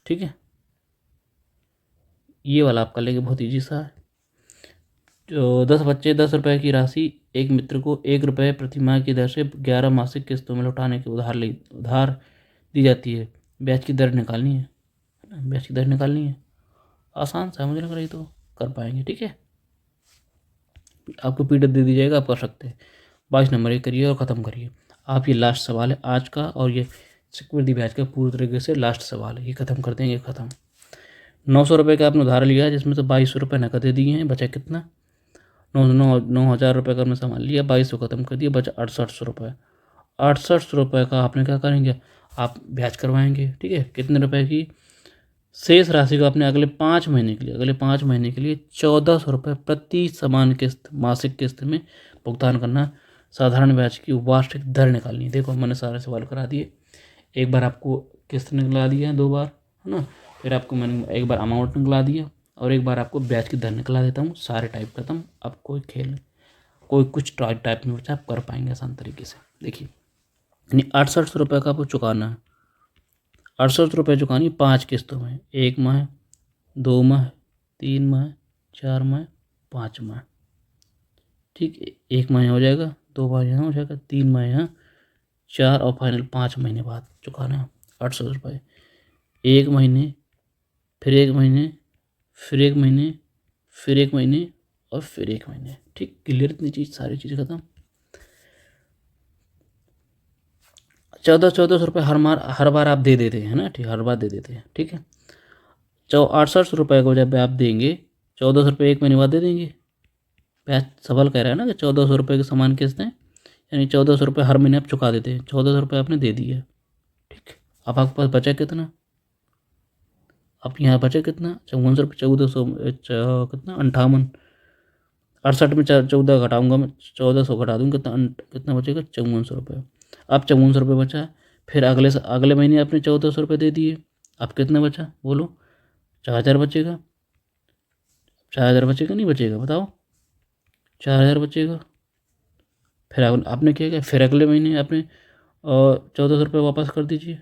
ठीक है, ये वाला आप कर लेंगे, बहुत ईजी सा है। जो 10 बच्चे 10 रुपये की राशि एक मित्र को 1 रुपये प्रति माह की दर से 11 मासिक किस्तों में लौटाने के उधार दी जाती है। ब्याज की दर निकालनी है ना, ब्याज की दर निकालनी है। आसान सा है, मुझे लग रही तो कर पाएंगे। ठीक है, आपको पीडीएफ दे दी जाएगा, आप कर सकते हैं। 22 नंबर ये करिए और ख़त्म करिए। आप ये लास्ट सवाल है आज का, और ये चक्रवृद्धि ब्याज का पूरी तरीके से लास्ट सवाल है। ये ख़त्म कर देंगे, ख़त्म। 900 रुपये का आपने उधार लिया है, जिसमें से 2200 रुपये नकद दे दिए हैं, बचा कितना? 9,000 रुपये का आपने सामान लिया, 2200 ख़त्म कर दिया, बचा 6800 रुपये। 6800 रुपये का आपने क्या करेंगे, आप ब्याज करवाएंगे। ठीक है, कितने रुपए की? शेष राशि को आपने अगले 5 महीने के लिए 1400 रुपये प्रति समान किस्त मासिक किस्त में भुगतान करना। साधारण ब्याज की वार्षिक दर निकालनी है। देखो मैंने सारे सवाल करा दिए। एक बार आपको किस्त निकला दिया है, 2 बार, है ना। फिर आपको मैंने एक बार अमाउंट निकला दिया, और एक बार आपको ब्याज की दर निकला देता हूँ। सारे टाइप खत्म। अब कोई कुछ टाइप में बचा, आप कर पाएंगे आसान तरीके से। देखिए, यानी 6800 रुपये का आपको चुकाना है। 68 रुपये चुकानी 5 किस्तों में, 1 माह, 2 माह, 3 माह, 4 माह, 5 माह। ठीक, 1 माह हो जाएगा, 2 माह यहाँ हो जाएगा, 3 माह यहाँ, 4 और फाइनल 5 महीने बाद चुकाना है 800 रुपये। 1 महीने, फिर 1 महीने, फिर 1 महीने, फिर 1 महीने, और फिर 1 महीने। ठीक, क्लियर? इतनी चीज़, सारी चीज़ें खत्म। 1400 रुपये हर बार आप दे देते हैं ना। ठीक, हर बार दे देते हैं। ठीक है, 6800 रुपये को जब आप देंगे, 1400 रुपये 1 महीने बाद दे देंगे। ब्याज सवाल कह रहा है ना कि 1400 रुपये की समान किस्तें, यानी 1400 रुपये हर महीने आप चुका देते हैं। 1400 रुपये आपने दे दिया। ठीक, अब आपके पास बचा कितना? अब यहाँ बचा कितना? 5400, 1400, कितना? 58। 68 में 14 घटाऊंगा मैं, 1400 घटा दूँगा, कितना बचेगा? 5400 रुपये। अब 5400 रुपये बचा। फिर अगले महीने आपने 1400 रुपये दे दिए। अब कितना बचा बोलो? 4000 बचेगा। 4000 बचेगा, नहीं बचेगा? बताओ। 4000 बचेगा। फिर आपने क्या किया? फिर अगले महीने आपने 1400 रुपये वापस कर दीजिए।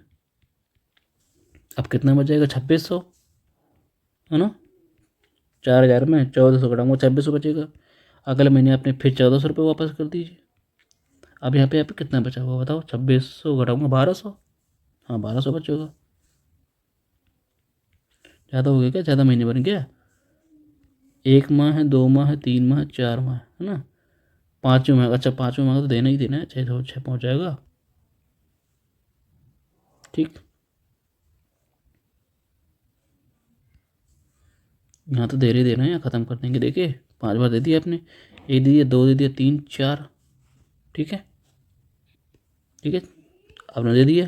अब कितना बच जाएगा? 2600, है ना। 4000 में 1400 घटाऊंगा, 2600 बचेगा। अगले महीने आपने फिर 1400 रुपये वापस कर दीजिए। अब यहाँ पे कितना बचा हुआ बताओ? 2600 घटाऊंगा 1200, हाँ 1200 बचेगा। ज़्यादा हो गया क्या? ज़्यादा महीने बन गया। 1 माह है, 2 माह है, 3 माह है, 4 माह, है ना। 5वें माह, अच्छा 5वें माह तो देना ही देना है, 6 पहुँच जाएगा। ठीक, यहाँ तो दे रहे देना है, ख़त्म कर देंगे। देखिए 5 बार दे दिया आपने, 1 दे दिया, 2 दे दिया, 3, 4। ठीक है, ठीक है, आपने दे दिया।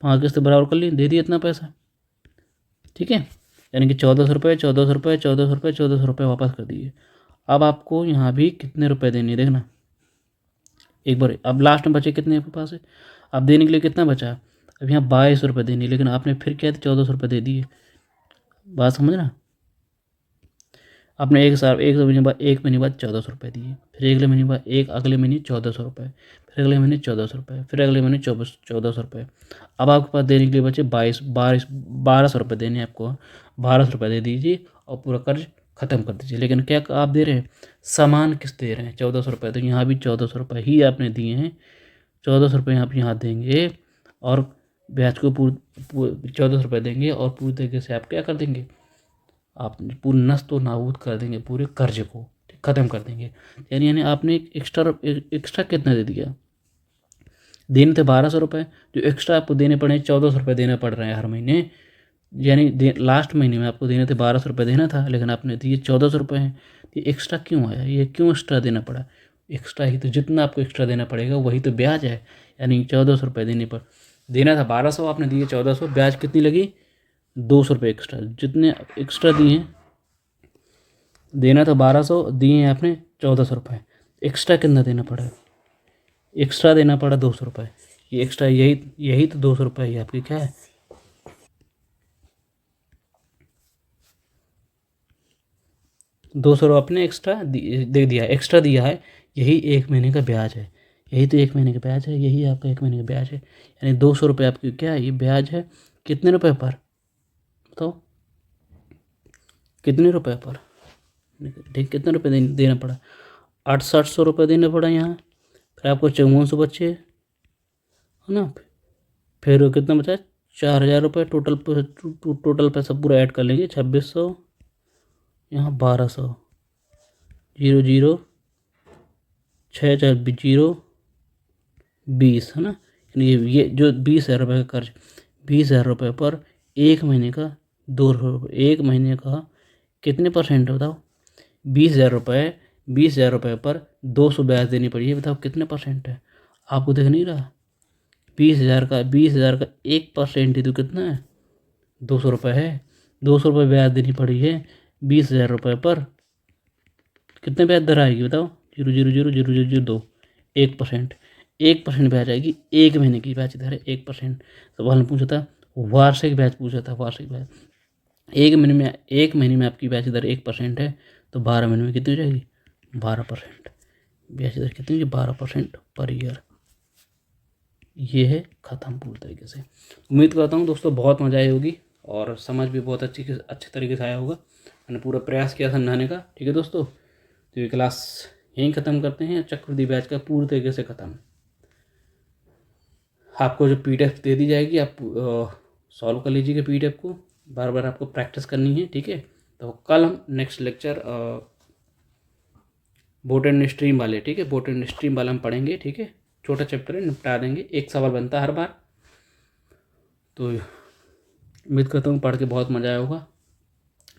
5 किस्त बराबर कर ली, दे दिया इतना पैसा। ठीक है, यानी कि 1400 रुपये, 1400 रुपये, 1400 रुपये, 1400 रुपये वापस कर दिए। अब आपको यहाँ भी कितने रुपए देने, देखना एक बार। अब लास्ट में बचे कितने आपके पास है? अब देने के लिए कितना बचा है? अब यहाँ 2200 रुपये देने, लेकिन आपने फिर क्या 1400 रुपये दे दिए। बात समझना। आपने एक महीने बाद 1400 रुपये दिए, फिर अगले महीने बाद अगले महीने 1400 रुपये, फिर अगले महीने 1400 रुपये, फिर अगले महीने 1400 रुपये। अब आपके पास देने के लिए बचे 1200 रुपये देने आपको। 1200 रुपये दे दीजिए और पूरा कर्ज ख़त्म कर दीजिए। लेकिन क्या आप दे रहे हैं? समान किस्त दे रहे हैं, 1400 रुपये। तो यहाँ भी 1400 रुपये ही आपने दिए हैं। 1400 रुपये आप यहाँ देंगे, और ब्याज को 1400 रुपये देंगे, और पूरी तरीके से आप क्या कर देंगे? आप पूरी नस नाबूद कर देंगे, पूरे कर्ज को ख़त्म कर देंगे। यानी आपने एक एक्स्ट्रा कितना दे दिया? देने थे 1200 रुपये, जो एक्स्ट्रा आपको देने पड़े 1400 रुपये देने पड़ रहे हैं हर महीने। यानी लास्ट महीने में आपको देने थे 1200 रुपये देना था, लेकिन आपने दिए 1400 रुपये हैं। तो ये एक्स्ट्रा क्यों आया? ये क्यों एक्स्ट्रा देना पड़ा? एक्स्ट्रा ही तो, जितना आपको एक्स्ट्रा देना पड़ेगा वही तो ब्याज है। यानी 1400 रुपये देना था 1200, आपने दिए 1400, ब्याज कितनी लगी? 200 रुपये एक्स्ट्रा। जितने एक्स्ट्रा दिए हैं, देना था 1200, दिए हैं आपने 1400 रुपये। एक्स्ट्रा कितना देना पड़ा? एक्स्ट्रा देना पड़ा 200 रुपये। ये एक्स्ट्रा, यही तो 200 रुपये ही आपकी क्या है? 200 आपने एक्स्ट्रा दे दिया, एक्स्ट्रा दिया है, यही 1 महीने का ब्याज है। यही तो 1 महीने का ब्याज है, यही आपका 1 महीने का ब्याज है। यानी 200 रुपये आपकी क्या है, ये ब्याज है कितने रुपए पर, बताओ कितने रुपए पर, ठीक कितने रुपये देना पड़ा, 800 रुपये देना पड़ा यहाँ। फिर आपको 5400 बचे है ना, फिर कितना बचा, 4000 रुपये टोटल। टोटल पैसा पूरा ऐड कर लेंगे, 2600, यहाँ 1200, 00, 6 4 0, 20 है ना। ये जो 20,000 रुपये का कर्ज, 20,000 रुपये पर 1 महीने का 200 रुपये, 1 महीने का कितने परसेंट है बताओ, 20,000 रुपये, 20,000 रुपये पर 200 ब्याज देनी पड़ी है, बताओ कितने परसेंट है, आपको दिख नहीं रहा। 20,000 का 1% ही तो कितना है, 200 रुपये है। 200 रुपये ब्याज देनी पड़ी है 20,000 रुपये पर, कितने ब्याज दर आएगी बताओ, 0.000002, 1%, 1% ब्याज आएगी। 1 महीने की ब्याज दर है 1%। सवाल में पूछा था वार्षिक ब्याज, पूछा था वार्षिक ब्याज। 1 महीने में आपकी ब्याज दर 1% है, तो 12 महीने में कितनी हो जाएगी, 12%। ब्याज दर कितनी है, 12% पर ईयर। ये है ख़त्म पूरी तरीके से। उम्मीद करता हूँ दोस्तों बहुत मज़ा आई होगी और समझ भी बहुत अच्छे तरीके से आया होगा। मैंने पूरा प्रयास किया समझाने का। ठीक है दोस्तों, तो ये क्लास यहीं ख़त्म करते हैं, चक्रवृद्धि ब्याज का पूरी तरीके से ख़त्म। आपको जो PDF दे दी जाएगी, आप सॉल्व कर लीजिएगा PDF को, बार बार आपको प्रैक्टिस करनी है। ठीक है, तो कल हम next lecture boat and stream वाले, ठीक है, बोट एंड स्ट्रीम वाला हम पढ़ेंगे। ठीक है, छोटा चैप्टर है, निपटा देंगे, एक सवाल बनता है हर बार। तो उम्मीद करता हूँ पढ़ के बहुत मज़ा आया होगा।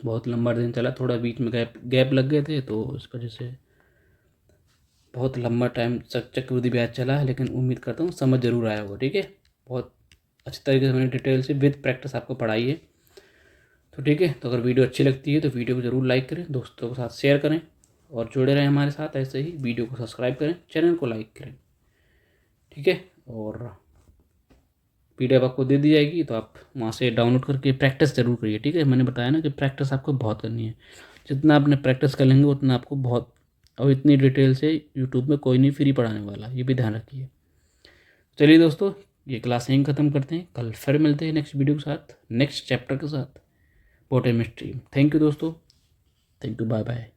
बहुत लंबा दिन चला, थोड़ा बीच में गैप लग गए थे, तो इस वजह से बहुत लंबा टाइम चक्रवृद्धि ब्याज चला है, लेकिन उम्मीद करता हूँ समझ जरूर आया होगा। ठीक है, बहुत अच्छी तरीके से मैंने डिटेल से विद प्रैक्टिस आपको पढ़ाई है। तो ठीक है, तो अगर वीडियो अच्छी लगती है तो वीडियो को ज़रूर लाइक करें, दोस्तों के साथ शेयर करें और जुड़े रहें हमारे साथ ऐसे ही। वीडियो को सब्सक्राइब करें, चैनल को लाइक करें। ठीक है, और PDF आपको दे दी जाएगी, तो आप वहाँ से डाउनलोड करके प्रैक्टिस ज़रूर करिए। ठीक है, मैंने बताया ना कि प्रैक्टिस आपको बहुत करनी है, जितना आपने प्रैक्टिस कर लेंगे उतना आपको बहुत, और इतनी डिटेल से यूट्यूब में कोई नहीं फ्री पढ़ाने वाला, ये भी ध्यान रखिए। चलिए दोस्तों, ये क्लास यहीं ख़त्म करते हैं, कल फिर मिलते हैं नेक्स्ट वीडियो के साथ, नेक्स्ट चैप्टर के साथ, boat and stream. Thank you दोस्तों, थैंक यू, बाय बाय।